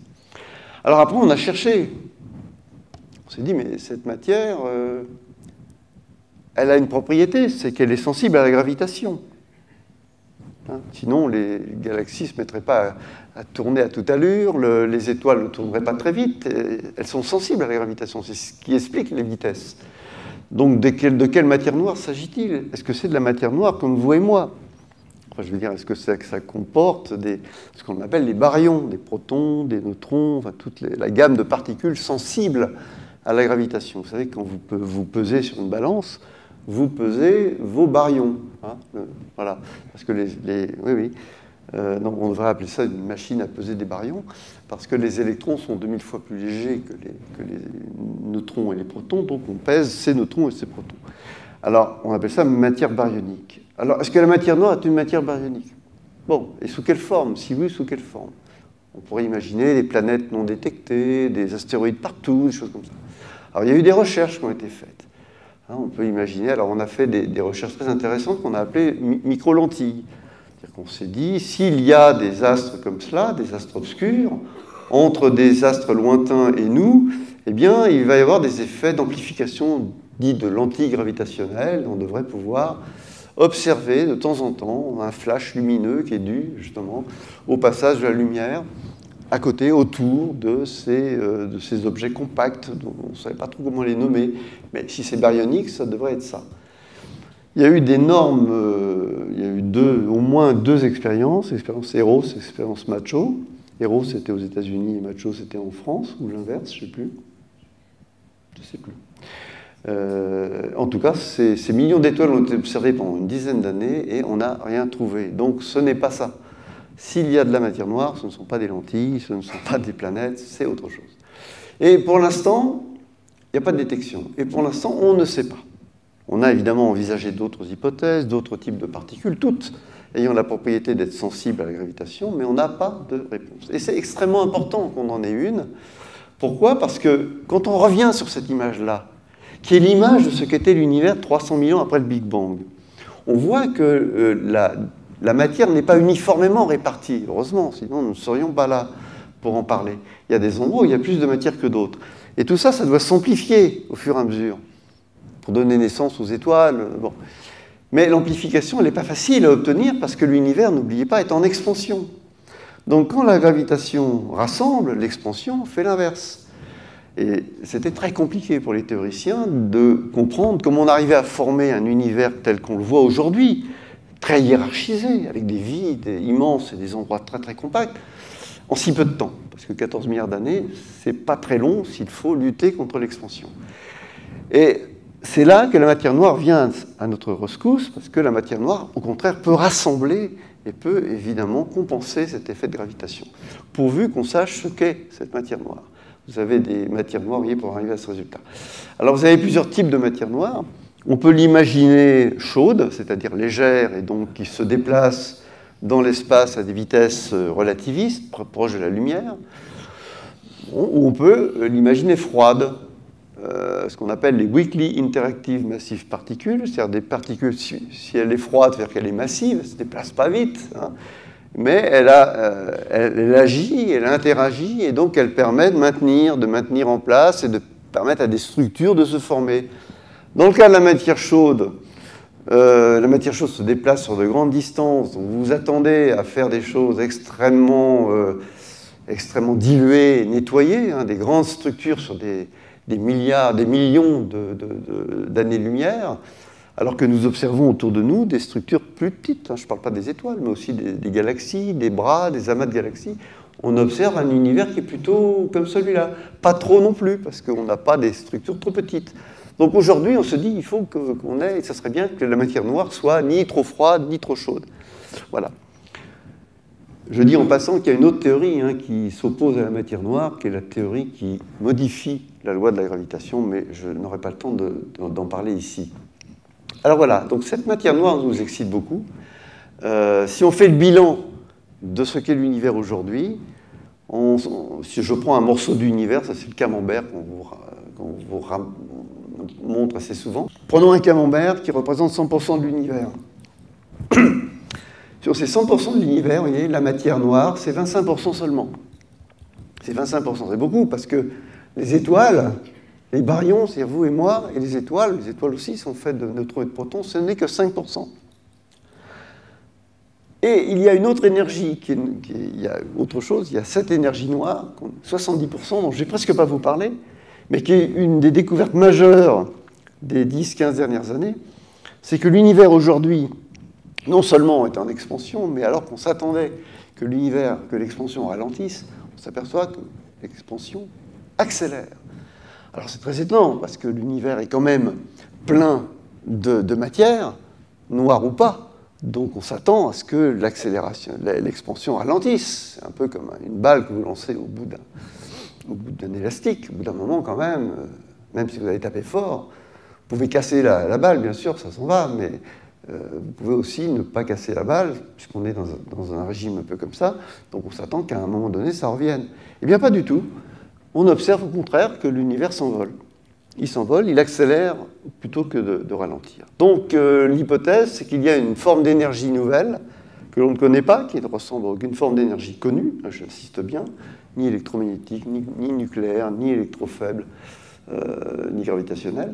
Alors après, on a cherché. On s'est dit, mais cette matière, elle a une propriété, c'est qu'elle est sensible à la gravitation. Hein, sinon, les galaxies ne se mettraient pas à tourner à toute allure, les étoiles ne tourneraient pas très vite, elles sont sensibles à la gravitation, c'est ce qui explique les vitesses. Donc, de quelle matière noire s'agit-il? Est-ce que c'est de la matière noire comme vous et moi? Enfin, je veux dire, est-ce que ça comporte ce qu'on appelle les baryons, des protons, des neutrons, enfin, toute la gamme de particules sensibles à la gravitation? Vous savez, quand vous pesez sur une balance, vous pesez vos baryons. Hein, voilà. Parce que oui. Non, on devrait appeler ça une machine à peser des baryons, parce que les électrons sont 2000 fois plus légers que les neutrons et les protons, donc on pèse ces neutrons et ces protons. Alors, on appelle ça matière baryonique. Alors, est-ce que la matière noire est une matière baryonique? Bon, et sous quelle forme? Si oui, sous quelle forme? On pourrait imaginer des planètes non détectées, des astéroïdes partout, des choses comme ça. Alors, il y a eu des recherches qui ont été faites. Hein, on peut imaginer, alors on a fait des recherches très intéressantes qu'on a appelées micro-lentilles. C'est-à-dire qu'on s'est dit, s'il y a des astres comme cela, des astres obscurs, entre des astres lointains et nous, eh bien, il va y avoir des effets d'amplification dits de lentilles gravitationnelles. On devrait pouvoir observer de temps en temps un flash lumineux qui est dû justement au passage de la lumière à côté, autour de ces objets compacts, dont on ne savait pas trop comment les nommer, mais si c'est baryonique, ça devrait être ça. Il y a eu d'énormes, il y a eu au moins deux expériences, l'expérience Eros et l'expérience Macho. Eros, c'était aux États-Unis et Macho, c'était en France, ou l'inverse, je ne sais plus. Je ne sais plus. En tout cas, ces millions d'étoiles ont été observées pendant une dizaine d'années et on n'a rien trouvé. Donc, ce n'est pas ça. S'il y a de la matière noire, ce ne sont pas des lentilles, ce ne sont pas des planètes, c'est autre chose. Et pour l'instant, il n'y a pas de détection. Et pour l'instant, on ne sait pas. On a évidemment envisagé d'autres hypothèses, d'autres types de particules, toutes ayant la propriété d'être sensibles à la gravitation, mais on n'a pas de réponse. Et c'est extrêmement important qu'on en ait une. Pourquoi? Parce que quand on revient sur cette image-là, qui est l'image de ce qu'était l'univers 300 000 ans après le Big Bang, on voit que la matière n'est pas uniformément répartie, heureusement, sinon nous ne serions pas là pour en parler. Il y a des endroits où il y a plus de matière que d'autres. Et tout ça, ça doit s'amplifier au fur et à mesure, pour donner naissance aux étoiles. Bon. Mais l'amplification, elle n'est pas facile à obtenir parce que l'univers, n'oubliez pas, est en expansion. Donc quand la gravitation rassemble, l'expansion fait l'inverse. Et c'était très compliqué pour les théoriciens de comprendre comment on arrivait à former un univers tel qu'on le voit aujourd'hui, très hiérarchisé, avec des vides immenses et des endroits très très compacts, en si peu de temps. Parce que 14 milliards d'années, c'est pas très long s'il faut lutter contre l'expansion. Et c'est là que la matière noire vient à notre rescousse, parce que la matière noire, au contraire, peut rassembler et peut évidemment compenser cet effet de gravitation, pourvu qu'on sache ce qu'est cette matière noire. Vous avez des matières noires, vous voyez, pour arriver à ce résultat. Alors, vous avez plusieurs types de matière noire. On peut l'imaginer chaude, c'est-à-dire légère, et donc qui se déplace dans l'espace à des vitesses relativistes, proches de la lumière. Ou on peut l'imaginer froide, ce qu'on appelle les weakly interactive massive particules, c'est-à-dire des particules, si elle est froide, c'est-à-dire qu'elle est massive, elle ne se déplace pas vite, hein, mais elle agit, elle interagit, et donc elle permet de maintenir en place et de permettre à des structures de se former. Dans le cas de la matière chaude se déplace sur de grandes distances, donc vous vous attendez à faire des choses extrêmement diluées, nettoyées, hein, des grandes structures sur des milliards, des millions d'années-lumière, alors que nous observons autour de nous des structures plus petites. Hein, je ne parle pas des étoiles, mais aussi des galaxies, des bras, des amas de galaxies. On observe un univers qui est plutôt comme celui-là. Pas trop non plus, parce qu'on n'a pas des structures trop petites. Donc aujourd'hui, on se dit il faut qu'on ait, et ça serait bien que la matière noire soit ni trop froide, ni trop chaude. Voilà. Je dis en passant qu'il y a une autre théorie hein, qui s'oppose à la matière noire, qui est la théorie qui modifie la loi de la gravitation, mais je n'aurai pas le temps d'en parler ici. Alors voilà, donc cette matière noire nous excite beaucoup. Si on fait le bilan de ce qu'est l'univers aujourd'hui, si je prends un morceau d'univers, ça c'est le camembert qu'on vous montre assez souvent. Prenons un camembert qui représente 100% de l'univers. Sur ces 100% de l'univers, vous voyez, la matière noire, c'est 25% seulement. C'est 25%, c'est beaucoup, parce que les étoiles, les baryons, c'est-à-dire vous et moi, et les étoiles aussi sont faites de neutrons et de protons, ce n'est que 5%. Et il y a une autre énergie, il y a autre chose, il y a cette énergie noire, 70%, dont je ne vais presque pas vous parler, mais qui est une des découvertes majeures des 10-15 dernières années, c'est que l'univers aujourd'hui, non seulement est en expansion, mais alors qu'on s'attendait que l'expansion ralentisse, on s'aperçoit que l'expansion accélère. Alors c'est très étonnant, parce que l'univers est quand même plein de matière, noire ou pas, donc on s'attend à ce que l'expansion ralentisse. C'est un peu comme une balle que vous lancez au bout d'un élastique. Au bout d'un moment, quand même si vous avez tapé fort, vous pouvez casser la balle, bien sûr, ça s'en va, mais vous pouvez aussi ne pas casser la balle, puisqu'on est dans un régime un peu comme ça, donc on s'attend qu'à un moment donné, ça revienne. Eh bien, pas du tout. On observe au contraire que l'univers s'envole. Il s'envole, il accélère plutôt que de ralentir. Donc, l'hypothèse, c'est qu'il y a une forme d'énergie nouvelle que l'on ne connaît pas, qui ne ressemble à aucune forme d'énergie connue, j'insiste bien, ni électromagnétique, ni nucléaire, ni électrofaible, ni gravitationnelle,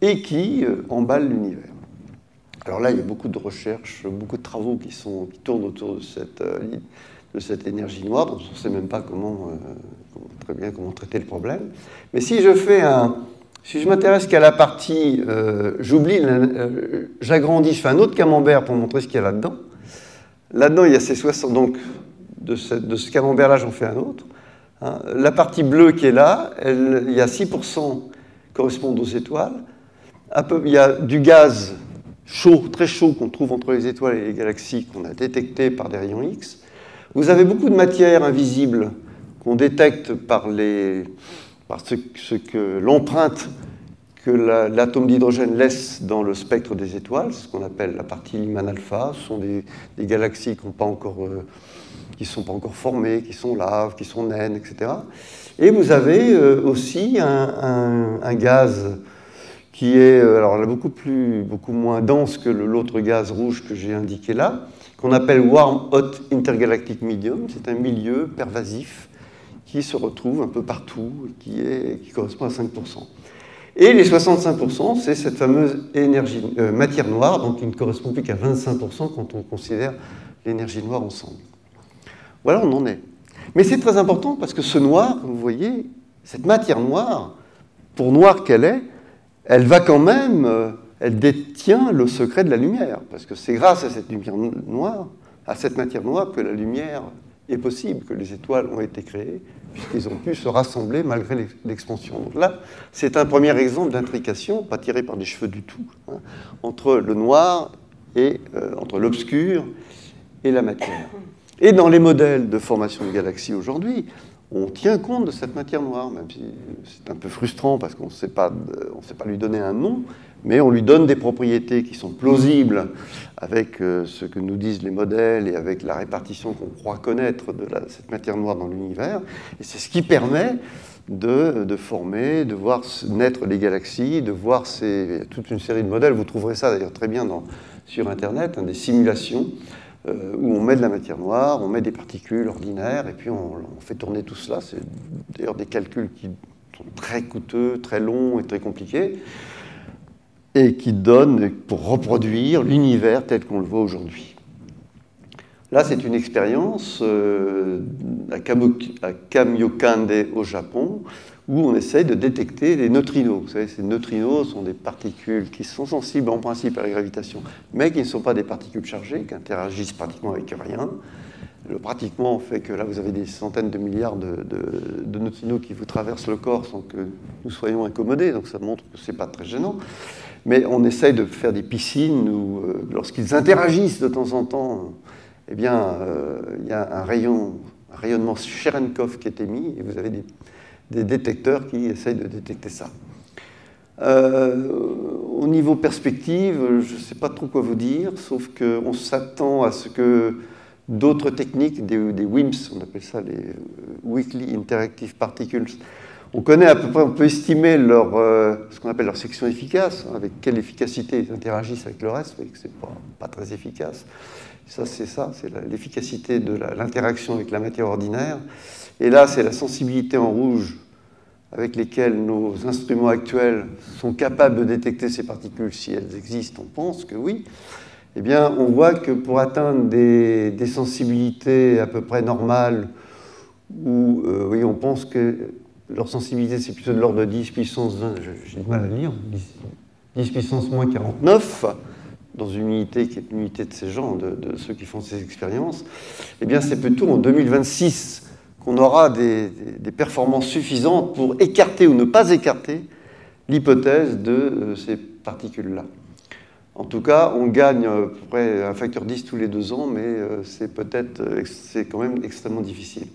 et qui emballe l'univers. Alors là, il y a beaucoup de recherches, beaucoup de travaux qui tournent autour de cette énergie noire, dont on ne sait même pas très bien comment traiter le problème. Mais si je m'intéresse qu'à la partie, j'agrandis, je fais un autre camembert pour montrer ce qu'il y a là-dedans. Là-dedans, il y a ces 60, donc de ce camembert-là, j'en fais un autre. Hein. La partie bleue qui est là, il y a 6% correspondent aux étoiles. Il y a du gaz chaud, très chaud, qu'on trouve entre les étoiles et les galaxies, qu'on a détecté par des rayons X. Vous avez beaucoup de matière invisible qu'on détecte par l'empreinte que l'atome d'hydrogène laisse dans le spectre des étoiles, ce qu'on appelle la partie Lyman alpha. Ce sont des galaxies qui ne sont pas encore formées, qui sont là, qui sont naines, etc. Et vous avez aussi un gaz qui est alors là, beaucoup moins dense que l'autre gaz rouge que j'ai indiqué là, qu'on appelle Warm Hot Intergalactic Medium. C'est un milieu pervasif qui se retrouve un peu partout, qui correspond à 5%. Et les 65%, c'est cette fameuse matière noire, donc qui ne correspond plus qu'à 25% quand on considère l'énergie noire ensemble. Voilà, on en est. Mais c'est très important parce que ce noir, vous voyez, cette matière noire, pour noire qu'elle est, elle va quand même, elle détient le secret de la lumière, parce que c'est grâce à cette lumière noire, à cette matière noire, que la lumière est possible, que les étoiles ont été créées, puisqu'ils ont pu se rassembler malgré l'expansion. Donc là, c'est un premier exemple d'intrication, pas tiré par les cheveux du tout, hein, entre le noir et entre l'obscur et la matière. Et dans les modèles de formation de galaxies aujourd'hui, on tient compte de cette matière noire, même si c'est un peu frustrant parce qu'on ne sait pas lui donner un nom, mais on lui donne des propriétés qui sont plausibles avec ce que nous disent les modèles et avec la répartition qu'on croit connaître de cette matière noire dans l'univers. Et c'est ce qui permet de former, de voir naître les galaxies, de voir toute une série de modèles. Vous trouverez ça d'ailleurs très bien sur Internet, des simulations où on met de la matière noire, on met des particules ordinaires, et puis on fait tourner tout cela. C'est d'ailleurs des calculs qui sont très coûteux, très longs et très compliqués. et qui donne pour reproduire l'univers tel qu'on le voit aujourd'hui. Là, c'est une expérience à Kamiokande au Japon, où on essaye de détecter les neutrinos. Vous savez, ces neutrinos sont des particules qui sont sensibles en principe à la gravitation, mais qui ne sont pas des particules chargées, qui interagissent pratiquement avec rien. Le pratiquement fait que là, vous avez des centaines de milliards de neutrinos qui vous traversent le corps sans que nous soyons incommodés, donc ça montre que ce n'est pas très gênant. Mais on essaye de faire des piscines où, lorsqu'ils interagissent de temps en temps, eh bien, il y a un rayonnement Cherenkov qui est émis, et vous avez des détecteurs qui essayent de détecter ça. Au niveau perspective, je ne sais pas trop quoi vous dire, sauf qu'on s'attend à ce que d'autres techniques, des WIMPs, on appelle ça les Weakly Interactive Particles, on connaît à peu près, on peut estimer ce qu'on appelle leur section efficace, hein, avec quelle efficacité ils interagissent avec le reste, mais que ce n'est pas très efficace. Ça, c'est l'efficacité de l'interaction avec la matière ordinaire. Et là, c'est la sensibilité en rouge avec lesquelles nos instruments actuels sont capables de détecter ces particules, si elles existent, on pense que oui. Eh bien, on voit que pour atteindre des sensibilités à peu près normales, où oui, on pense que leur sensibilité, c'est plutôt de l'ordre de 10 puissance 20, j'ai du mal à lire, 10 puissance moins 49, dans une unité qui est une unité de ces gens, de ceux qui font ces expériences, eh bien, c'est plutôt en 2026 qu'on aura des performances suffisantes pour écarter ou ne pas écarter l'hypothèse de ces particules-là. En tout cas, on gagne à peu près un facteur 10 tous les 2 ans, mais c'est quand même extrêmement difficile.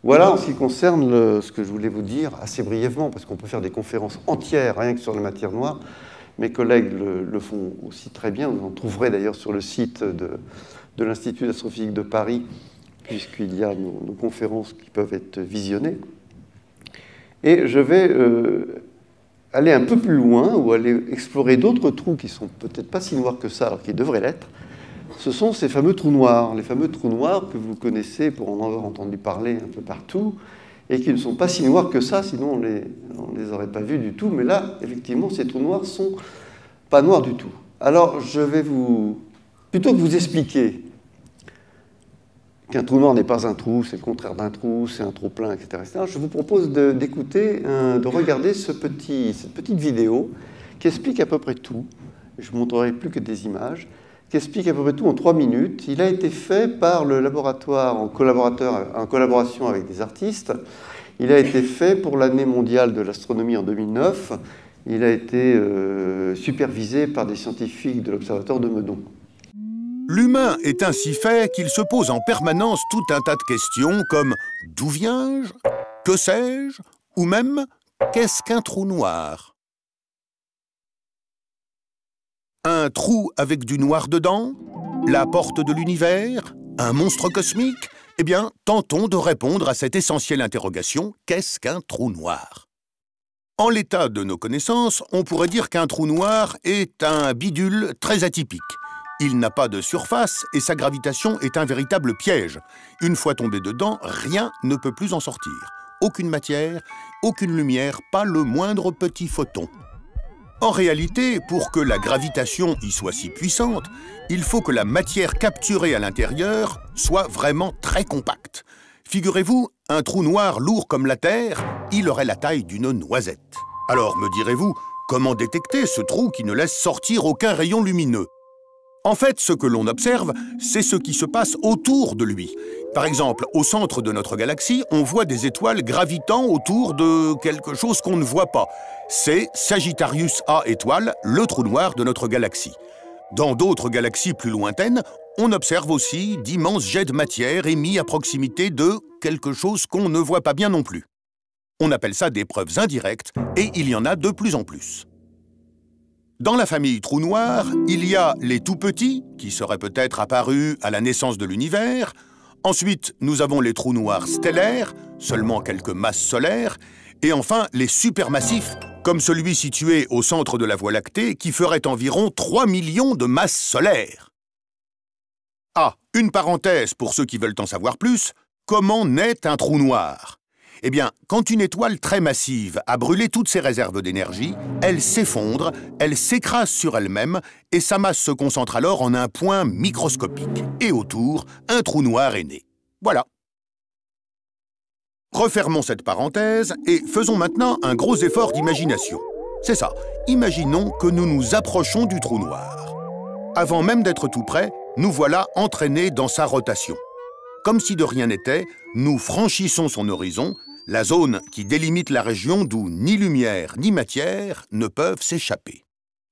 Voilà en ce qui concerne ce que je voulais vous dire assez brièvement, parce qu'on peut faire des conférences entières rien que sur la matière noire. Mes collègues le font aussi très bien. Vous en trouverez d'ailleurs sur le site de l'Institut d'astrophysique de Paris, puisqu'il y a nos conférences qui peuvent être visionnées. Et je vais aller un peu plus loin, ou aller explorer d'autres trous qui sont peut-être pas si noirs que ça, alors qu'ils devraient l'être. Ce sont ces fameux trous noirs, les fameux trous noirs que vous connaissez pour en avoir entendu parler un peu partout, et qui ne sont pas si noirs que ça, sinon on ne les aurait pas vus du tout. Mais là, effectivement, ces trous noirs sont pas noirs du tout. Alors, je vais plutôt que vous expliquer qu'un trou noir n'est pas un trou, c'est le contraire d'un trou, c'est un trop-plein, etc., je vous propose d'écouter, de regarder cette petite vidéo qui explique à peu près tout. Je ne vous montrerai plus que des images, qui explique à peu près tout en 3 minutes. Il a été fait par le laboratoire en collaboration avec des artistes. Il a été fait pour l'année mondiale de l'astronomie en 2009. Il a été supervisé par des scientifiques de l'Observatoire de Meudon. L'humain est ainsi fait qu'il se pose en permanence tout un tas de questions comme « D'où viens-je ? Que sais-je ? Ou même « Qu'est-ce qu'un trou noir ?» Un trou avec du noir dedans? La porte de l'univers? Un monstre cosmique? Eh bien, tentons de répondre à cette essentielle interrogation « Qu'est-ce qu'un trou noir ?» En l'état de nos connaissances, on pourrait dire qu'un trou noir est un bidule très atypique. Il n'a pas de surface et sa gravitation est un véritable piège. Une fois tombé dedans, rien ne peut plus en sortir. Aucune matière, aucune lumière, pas le moindre petit photon. En réalité, pour que la gravitation y soit si puissante, il faut que la matière capturée à l'intérieur soit vraiment très compacte. Figurez-vous, un trou noir lourd comme la Terre, il aurait la taille d'une noisette. Alors, me direz-vous, comment détecter ce trou qui ne laisse sortir aucun rayon lumineux? En fait, ce que l'on observe, c'est ce qui se passe autour de lui. Par exemple, au centre de notre galaxie, on voit des étoiles gravitant autour de quelque chose qu'on ne voit pas. C'est Sagittarius A étoile, le trou noir de notre galaxie. Dans d'autres galaxies plus lointaines, on observe aussi d'immenses jets de matière émis à proximité de quelque chose qu'on ne voit pas bien non plus. On appelle ça des preuves indirectes, et il y en a de plus en plus. Dans la famille trous noirs, il y a les tout petits, qui seraient peut-être apparus à la naissance de l'univers. Ensuite, nous avons les trous noirs stellaires, seulement quelques masses solaires. Et enfin, les supermassifs, comme celui situé au centre de la Voie lactée, qui ferait environ 3 millions de masses solaires. Ah, une parenthèse pour ceux qui veulent en savoir plus, comment naît un trou noir? Eh bien, quand une étoile très massive a brûlé toutes ses réserves d'énergie, elle s'effondre, elle s'écrase sur elle-même et sa masse se concentre alors en un point microscopique. Et autour, un trou noir est né. Voilà. Refermons cette parenthèse et faisons maintenant un gros effort d'imagination. C'est ça, imaginons que nous nous approchons du trou noir. Avant même d'être tout près, nous voilà entraînés dans sa rotation. Comme si de rien n'était, nous franchissons son horizon, la zone qui délimite la région d'où ni lumière ni matière ne peuvent s'échapper.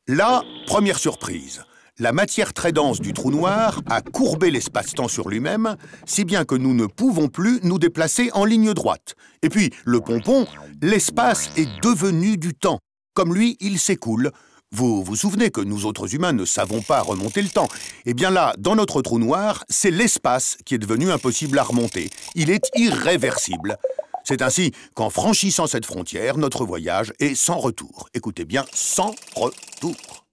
Là, première surprise, la matière très dense du trou noir a courbé l'espace-temps sur lui-même, si bien que nous ne pouvons plus nous déplacer en ligne droite. Et puis, le pompon, l'espace est devenu du temps. Comme lui, il s'écoule. Vous vous souvenez que nous autres humains ne savons pas remonter le temps. Eh bien là, dans notre trou noir, c'est l'espace qui est devenu impossible à remonter. Il est irréversible. C'est ainsi qu'en franchissant cette frontière, notre voyage est sans retour. Écoutez bien, sans retour.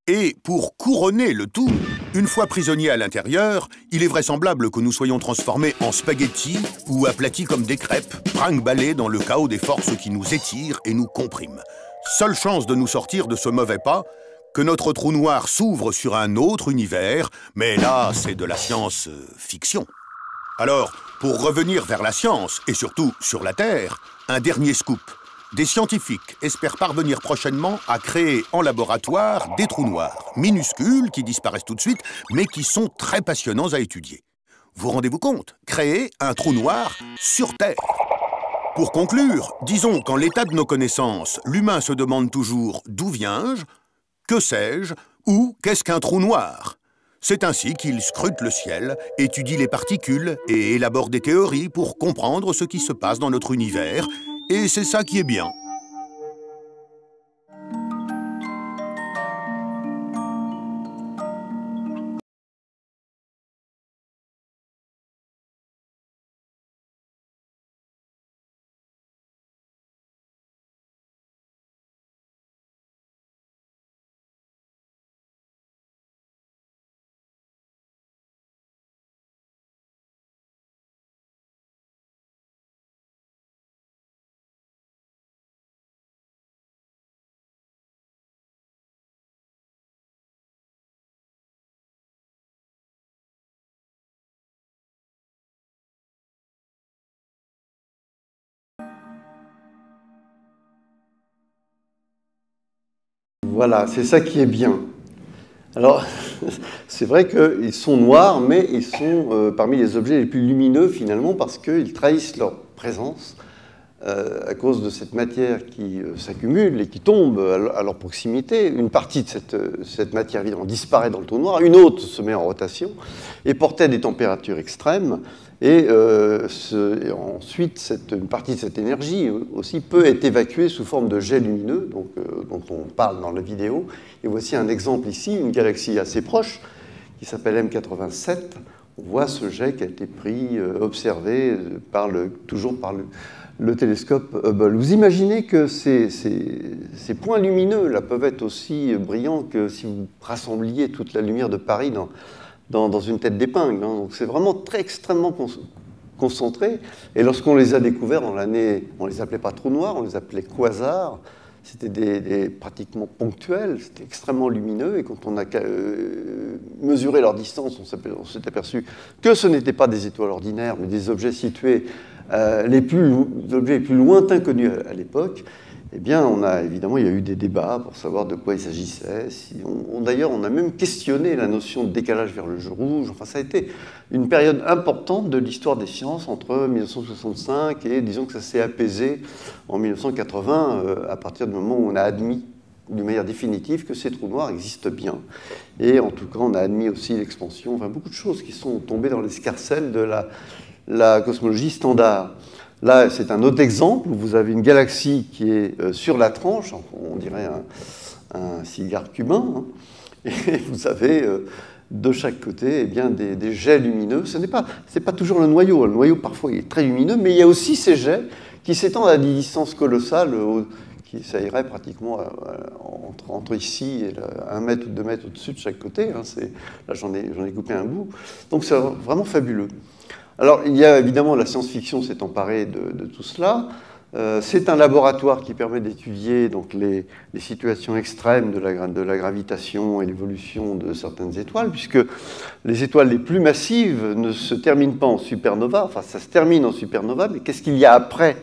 Et pour couronner le tout, une fois prisonniers à l'intérieur, il est vraisemblable que nous soyons transformés en spaghettis ou aplatis comme des crêpes, brinque-ballés dans le chaos des forces qui nous étirent et nous compriment. Seule chance de nous sortir de ce mauvais pas, que notre trou noir s'ouvre sur un autre univers, mais là, c'est de la science-fiction. Alors, pour revenir vers la science, et surtout sur la Terre, un dernier scoop. Des scientifiques espèrent parvenir prochainement à créer en laboratoire des trous noirs, minuscules, qui disparaissent tout de suite, mais qui sont très passionnants à étudier. Vous rendez-vous compte? Créer un trou noir sur Terre. Pour conclure, disons qu'en l'état de nos connaissances, l'humain se demande toujours « d'où viens-je »,« que sais-je » ou « qu'est-ce qu'un trou noir ?» C'est ainsi qu'il scrute le ciel, étudie les particules et élabore des théories pour comprendre ce qui se passe dans notre univers, et c'est ça qui est bien. Voilà, c'est ça qui est bien. Alors, c'est vrai qu'ils sont noirs, mais ils sont parmi les objets les plus lumineux finalement parce qu'ils trahissent leur présence à cause de cette matière qui s'accumule et qui tombe à leur proximité. Une partie de cette matière évidemment disparaît dans le trou noir, une autre se met en rotation et portée à des températures extrêmes. Et ensuite, une partie de cette énergie aussi peut être évacuée sous forme de jet lumineux, donc, dont on parle dans la vidéo. Et voici un exemple ici, une galaxie assez proche, qui s'appelle M87. On voit ce jet qui a été pris, observé toujours par le télescope Hubble. Vous imaginez que ces points lumineux là, peuvent être aussi brillants que si vous rassembliez toute la lumière de Paris dans une tête d'épingle. Hein. Donc c'est vraiment extrêmement concentré. Et lorsqu'on les a découverts dans l'année, on ne les appelait pas trous noirs, on les appelait quasars. C'était pratiquement ponctuels, c'était extrêmement lumineux. Et quand on a mesuré leur distance, on s'est aperçu que ce n'étaient pas des étoiles ordinaires, mais des objets situés, les objets les plus lointains connus à l'époque. Eh bien, évidemment, il y a eu des débats pour savoir de quoi il s'agissait. D'ailleurs, on a même questionné la notion de décalage vers le jour rouge. Enfin, ça a été une période importante de l'histoire des sciences entre 1965 et, disons que ça s'est apaisé en 1980, à partir du moment où on a admis d'une manière définitive que ces trous noirs existent bien. Et en tout cas, on a admis aussi l'expansion, enfin, beaucoup de choses qui sont tombées dans l'escarcelle de la cosmologie standard. Là, c'est un autre exemple où vous avez une galaxie qui est sur la tranche, on dirait un cigare cubain, hein, et vous avez de chaque côté eh bien, des jets lumineux. Ce n'est pas toujours le noyau. Le noyau, parfois, il est très lumineux, mais il y a aussi ces jets qui s'étendent à des distances colossales, ça irait pratiquement entre ici et 1 mètre ou 2 mètres au-dessus de chaque côté. Hein, là, j'en ai coupé un bout. Donc, c'est vraiment fabuleux. Alors, il y a évidemment, la science-fiction s'est emparée de tout cela. C'est un laboratoire qui permet d'étudier donc les situations extrêmes de la gravitation et l'évolution de certaines étoiles, puisque les étoiles les plus massives ne se terminent pas en supernova, enfin ça se termine en supernova, mais qu'est-ce qu'il y a après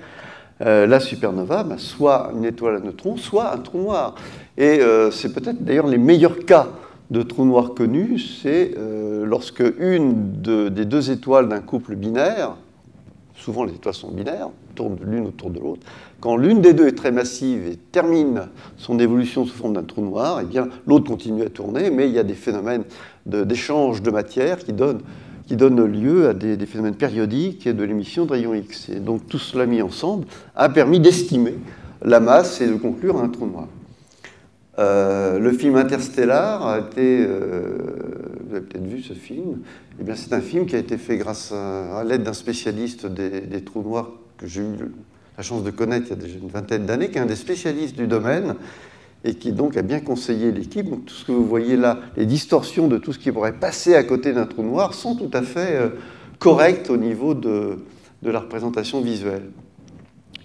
la supernova? Ben, soit une étoile à neutrons, soit un trou noir. Et c'est peut-être d'ailleurs les meilleurs cas de trous noirs connus, c'est lorsque une des deux étoiles d'un couple binaire, souvent les étoiles sont binaires, tournent l'une autour de l'autre. Quand l'une des deux est très massive et termine son évolution sous forme d'un trou noir, eh bien l'autre continue à tourner, mais il y a des phénomènes d'échange de matière qui donnent lieu à des phénomènes périodiques et de l'émission de rayons X. Et donc tout cela mis ensemble a permis d'estimer la masse et de conclure à un trou noir. Le film Interstellar a été, vous avez peut-être vu ce film, eh bien c'est un film qui a été fait grâce à l'aide d'un spécialiste des trous noirs que j'ai eu la chance de connaître il y a déjà une vingtaine d'années, qui est un des spécialistes du domaine et qui donc a bien conseillé l'équipe. Donc tout ce que vous voyez là, les distorsions de tout ce qui pourrait passer à côté d'un trou noir sont tout à fait correctes au niveau de la représentation visuelle.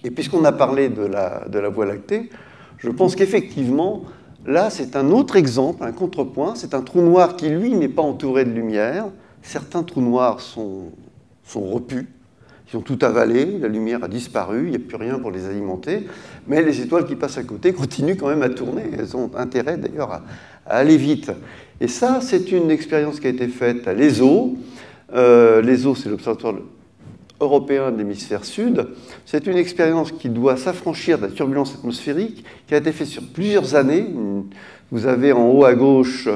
Et puisqu'on a parlé de la Voie lactée, je pense qu'effectivement, là, c'est un autre exemple, un contrepoint. C'est un trou noir qui, lui, n'est pas entouré de lumière. Certains trous noirs sont repus, ils ont tout avalé, la lumière a disparu, il n'y a plus rien pour les alimenter. Mais les étoiles qui passent à côté continuent quand même à tourner. Elles ont intérêt, d'ailleurs, à aller vite. Et ça, c'est une expérience qui a été faite à l'ESO. L'ESO, c'est l'Observatoire européen de l'hémisphère sud. C'est une expérience qui doit s'affranchir de la turbulence atmosphérique, qui a été faite sur plusieurs années. Vous avez en haut à gauche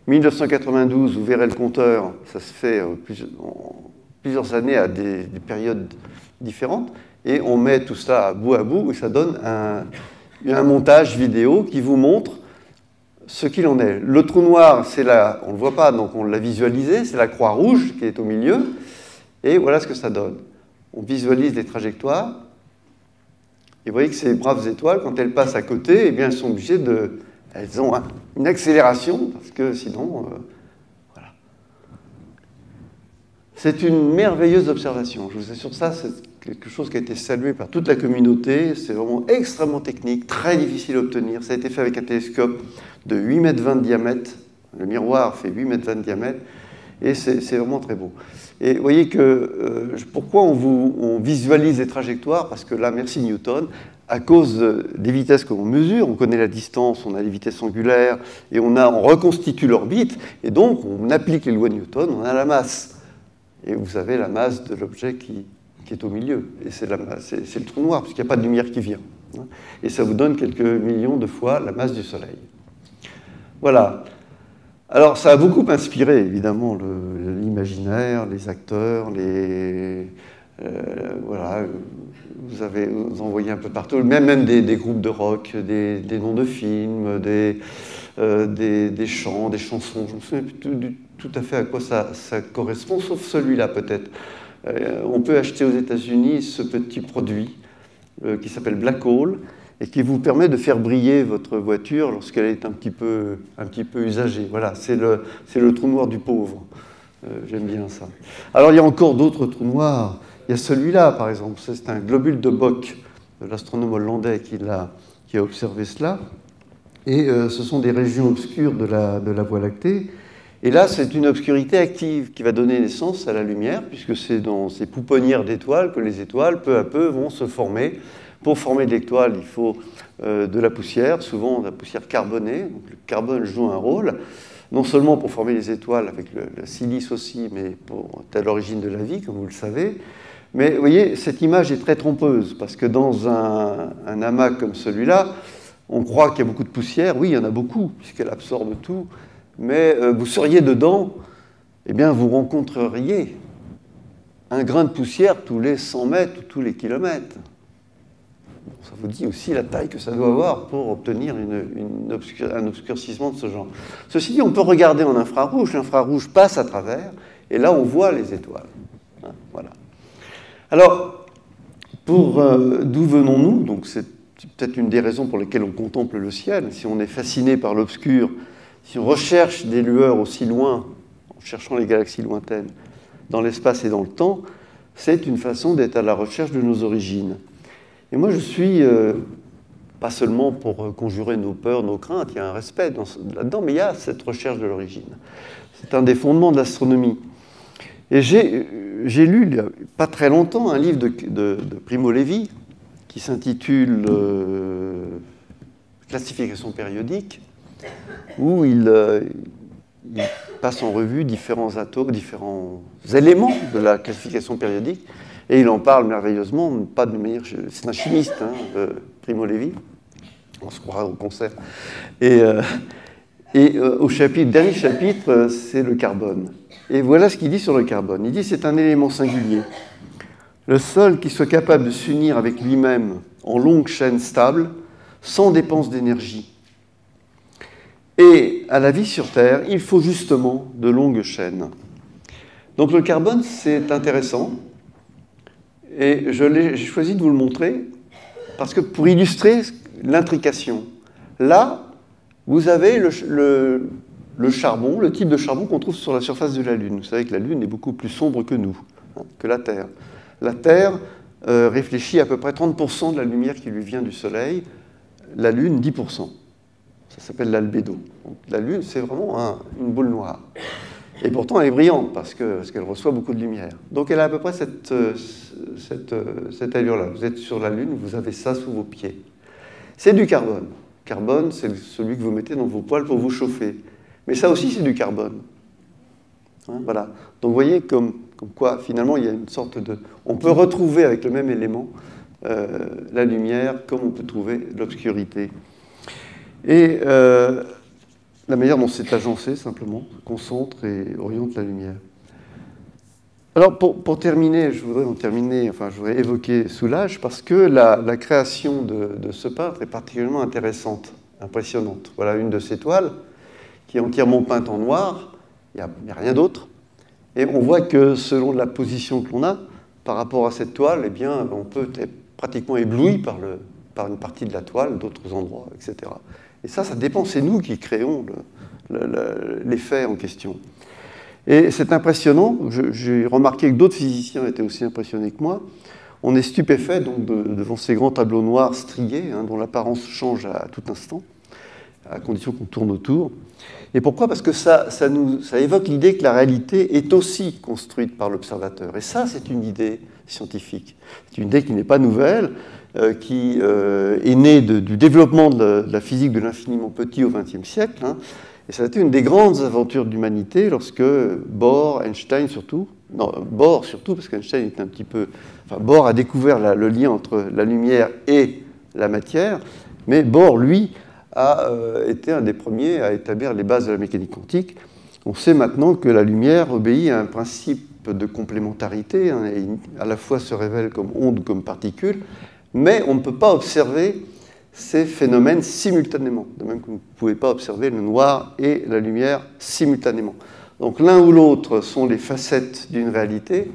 1992, vous verrez le compteur, ça se fait plusieurs années à des périodes différentes, et on met tout ça à bout, et ça donne un montage vidéo qui vous montre ce qu'il en est. Le trou noir, c'est là, on ne le voit pas, donc on l'a visualisé, c'est la croix rouge qui est au milieu, et voilà ce que ça donne. On visualise les trajectoires, et vous voyez que ces braves étoiles, quand elles passent à côté, eh bien, elles sont obligées de... Elles ont une accélération, parce que sinon... voilà. C'est une merveilleuse observation. Je vous assure, ça, c'est quelque chose qui a été salué par toute la communauté. C'est vraiment extrêmement technique, très difficile à obtenir. Ça a été fait avec un télescope de 8,20 mètres de diamètre. Le miroir fait 8,20 mètres de diamètre. Et c'est vraiment très beau. Et vous voyez que pourquoi on visualise les trajectoires? Parce que là, merci Newton, à cause des vitesses que l'on mesure, on connaît la distance, on a les vitesses angulaires, et on reconstitue l'orbite, et donc on applique les lois de Newton, on a la masse. Et vous avez la masse de l'objet qui est au milieu. Et c'est le trou noir, puisqu'il n'y a pas de lumière qui vient. Et ça vous donne quelques millions de fois la masse du Soleil. Voilà. Alors, ça a beaucoup inspiré, évidemment, l'imaginaire, les acteurs, voilà, vous en voyez un peu partout, même des groupes de rock, des noms de films, des chants, des chansons. Je me souviens plus tout à fait à quoi ça correspond, sauf celui-là, peut-être. On peut acheter aux États-Unis ce petit produit qui s'appelle Black Hole, et qui vous permet de faire briller votre voiture lorsqu'elle est un petit peu usagée. Voilà, c'est le trou noir du pauvre. J'aime bien ça. Alors, il y a encore d'autres trous noirs. Il y a celui-là, par exemple. C'est un globule de Bock, de l'astronome hollandais qui a observé cela. Et ce sont des régions obscures de la Voie lactée. Et là, c'est une obscurité active qui va donner naissance à la lumière, puisque c'est dans ces pouponnières d'étoiles que les étoiles, peu à peu, vont se former. Pour former de l'étoile, il faut de la poussière, souvent de la poussière carbonée. Donc, le carbone joue un rôle, non seulement pour former les étoiles, avec le silice aussi, mais c'est à l'origine de la vie, comme vous le savez. Mais vous voyez, cette image est très trompeuse, parce que dans un amas comme celui-là, on croit qu'il y a beaucoup de poussière. Oui, il y en a beaucoup, puisqu'elle absorbe tout. Mais vous seriez dedans, eh bien, vous rencontreriez un grain de poussière tous les 100 mètres ou tous les kilomètres. Ça vous dit aussi la taille que ça doit avoir pour obtenir un obscurcissement de ce genre. Ceci dit, on peut regarder en infrarouge. L'infrarouge passe à travers, et là, on voit les étoiles. Voilà. Alors, d'où venons-nous? Donc, c'est peut-être une des raisons pour lesquelles on contemple le ciel. Si on est fasciné par l'obscur, si on recherche des lueurs aussi loin, en cherchant les galaxies lointaines, dans l'espace et dans le temps, c'est une façon d'être à la recherche de nos origines. Et moi, je suis, pas seulement pour conjurer nos peurs, nos craintes, il y a un respect là-dedans, mais il y a cette recherche de l'origine. C'est un des fondements de l'astronomie. Et j'ai lu, il n'y a pas très longtemps, un livre de Primo Levi, qui s'intitule Classification périodique, où il passe en revue différents atomes, différents éléments de la classification périodique, et il en parle merveilleusement, pas de manière... C'est un chimiste, hein, Primo Levi, on se croira au concert. Et au dernier chapitre, c'est le carbone. Et voilà ce qu'il dit sur le carbone. Il dit c'est un élément singulier. Le seul qui soit capable de s'unir avec lui-même en longues chaînes stables, sans dépense d'énergie. Et à la vie sur Terre, il faut justement de longues chaînes. Donc le carbone, c'est intéressant. Et j'ai choisi de vous le montrer parce que pour illustrer l'intrication, là, vous avez le charbon, le type de charbon qu'on trouve sur la surface de la Lune. Vous savez que la Lune est beaucoup plus sombre que nous, hein, que la Terre. La Terre réfléchit à peu près 30% de la lumière qui lui vient du Soleil, la Lune 10%. Ça s'appelle l'albédo. La Lune, c'est vraiment une boule noire. Et pourtant, elle est brillante parce qu'elle reçoit beaucoup de lumière. Donc elle a à peu près cette allure-là. Vous êtes sur la Lune, vous avez ça sous vos pieds. C'est du carbone. Carbone, c'est celui que vous mettez dans vos poêles pour vous chauffer. Mais ça aussi, c'est du carbone. Hein, voilà. Donc vous voyez comme quoi, finalement, il y a une sorte de... On peut retrouver avec le même élément la lumière comme on peut trouver l'obscurité. Et la manière dont c'est agencé, simplement, concentre et oriente la lumière. Alors, pour terminer, je voudrais évoquer Soulages, parce que la création de ce peintre est particulièrement intéressante, impressionnante. Voilà une de ses toiles, qui est entièrement peinte en noir, il n'y a rien d'autre. Et on voit que selon la position que l'on a, par rapport à cette toile, eh bien, on peut être pratiquement ébloui par une partie de la toile, d'autres endroits, etc. Et ça dépend, c'est nous qui créons l'effet en question. Et c'est impressionnant, j'ai remarqué que d'autres physiciens étaient aussi impressionnés que moi. On est stupéfait donc, devant ces grands tableaux noirs striés, hein, dont l'apparence change à tout instant, à condition qu'on tourne autour. Et pourquoi? Parce que ça évoque l'idée que la réalité est aussi construite par l'observateur. Et ça, c'est une idée scientifique. C'est une idée qui n'est pas nouvelle, qui est née du développement de la physique de l'infiniment petit au XXe siècle. Hein. Et ça a été une des grandes aventures de l'humanité lorsque Bohr, Einstein surtout, non, Bohr surtout, parce qu'Einstein était un petit peu... Enfin, Bohr a découvert le lien entre la lumière et la matière, mais Bohr, lui, a été un des premiers à établir les bases de la mécanique quantique. On sait maintenant que la lumière obéit à un principe de complémentarité, hein, et à la fois se révèle comme onde ou comme particule, mais on ne peut pas observer ces phénomènes simultanément, de même que vous ne pouvez pas observer le noir et la lumière simultanément. Donc l'un ou l'autre sont les facettes d'une réalité,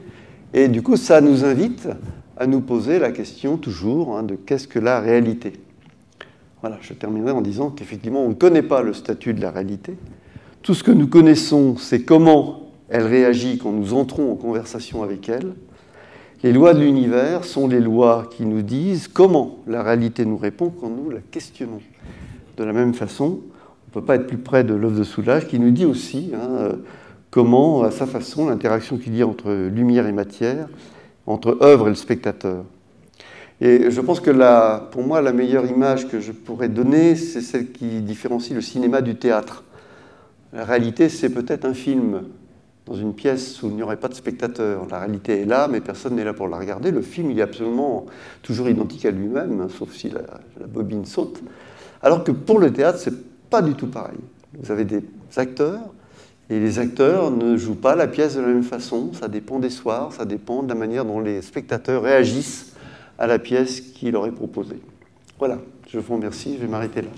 et du coup ça nous invite à nous poser la question toujours, hein, de qu'est-ce que la réalité? Voilà, je terminerai en disant qu'effectivement on ne connaît pas le statut de la réalité. Tout ce que nous connaissons, c'est comment elle réagit quand nous entrons en conversation avec elle. Les lois de l'univers sont les lois qui nous disent comment la réalité nous répond quand nous la questionnons. De la même façon, on ne peut pas être plus près de l'œuvre de Soulages qui nous dit aussi comment, à sa façon, l'interaction qu'il y a entre lumière et matière, entre œuvre et le spectateur. Et je pense que pour moi, la meilleure image que je pourrais donner, c'est celle qui différencie le cinéma du théâtre. La réalité, c'est peut-être un film dans une pièce où il n'y aurait pas de spectateur. La réalité est là, mais personne n'est là pour la regarder. Le film, il est absolument toujours identique à lui-même, hein, sauf si la bobine saute. Alors que pour le théâtre, c'est pas du tout pareil. Vous avez des acteurs, et les acteurs ne jouent pas la pièce de la même façon. Ça dépend des soirs, ça dépend de la manière dont les spectateurs réagissent à la pièce qui leur est proposée. Voilà, je vous remercie, je vais m'arrêter là.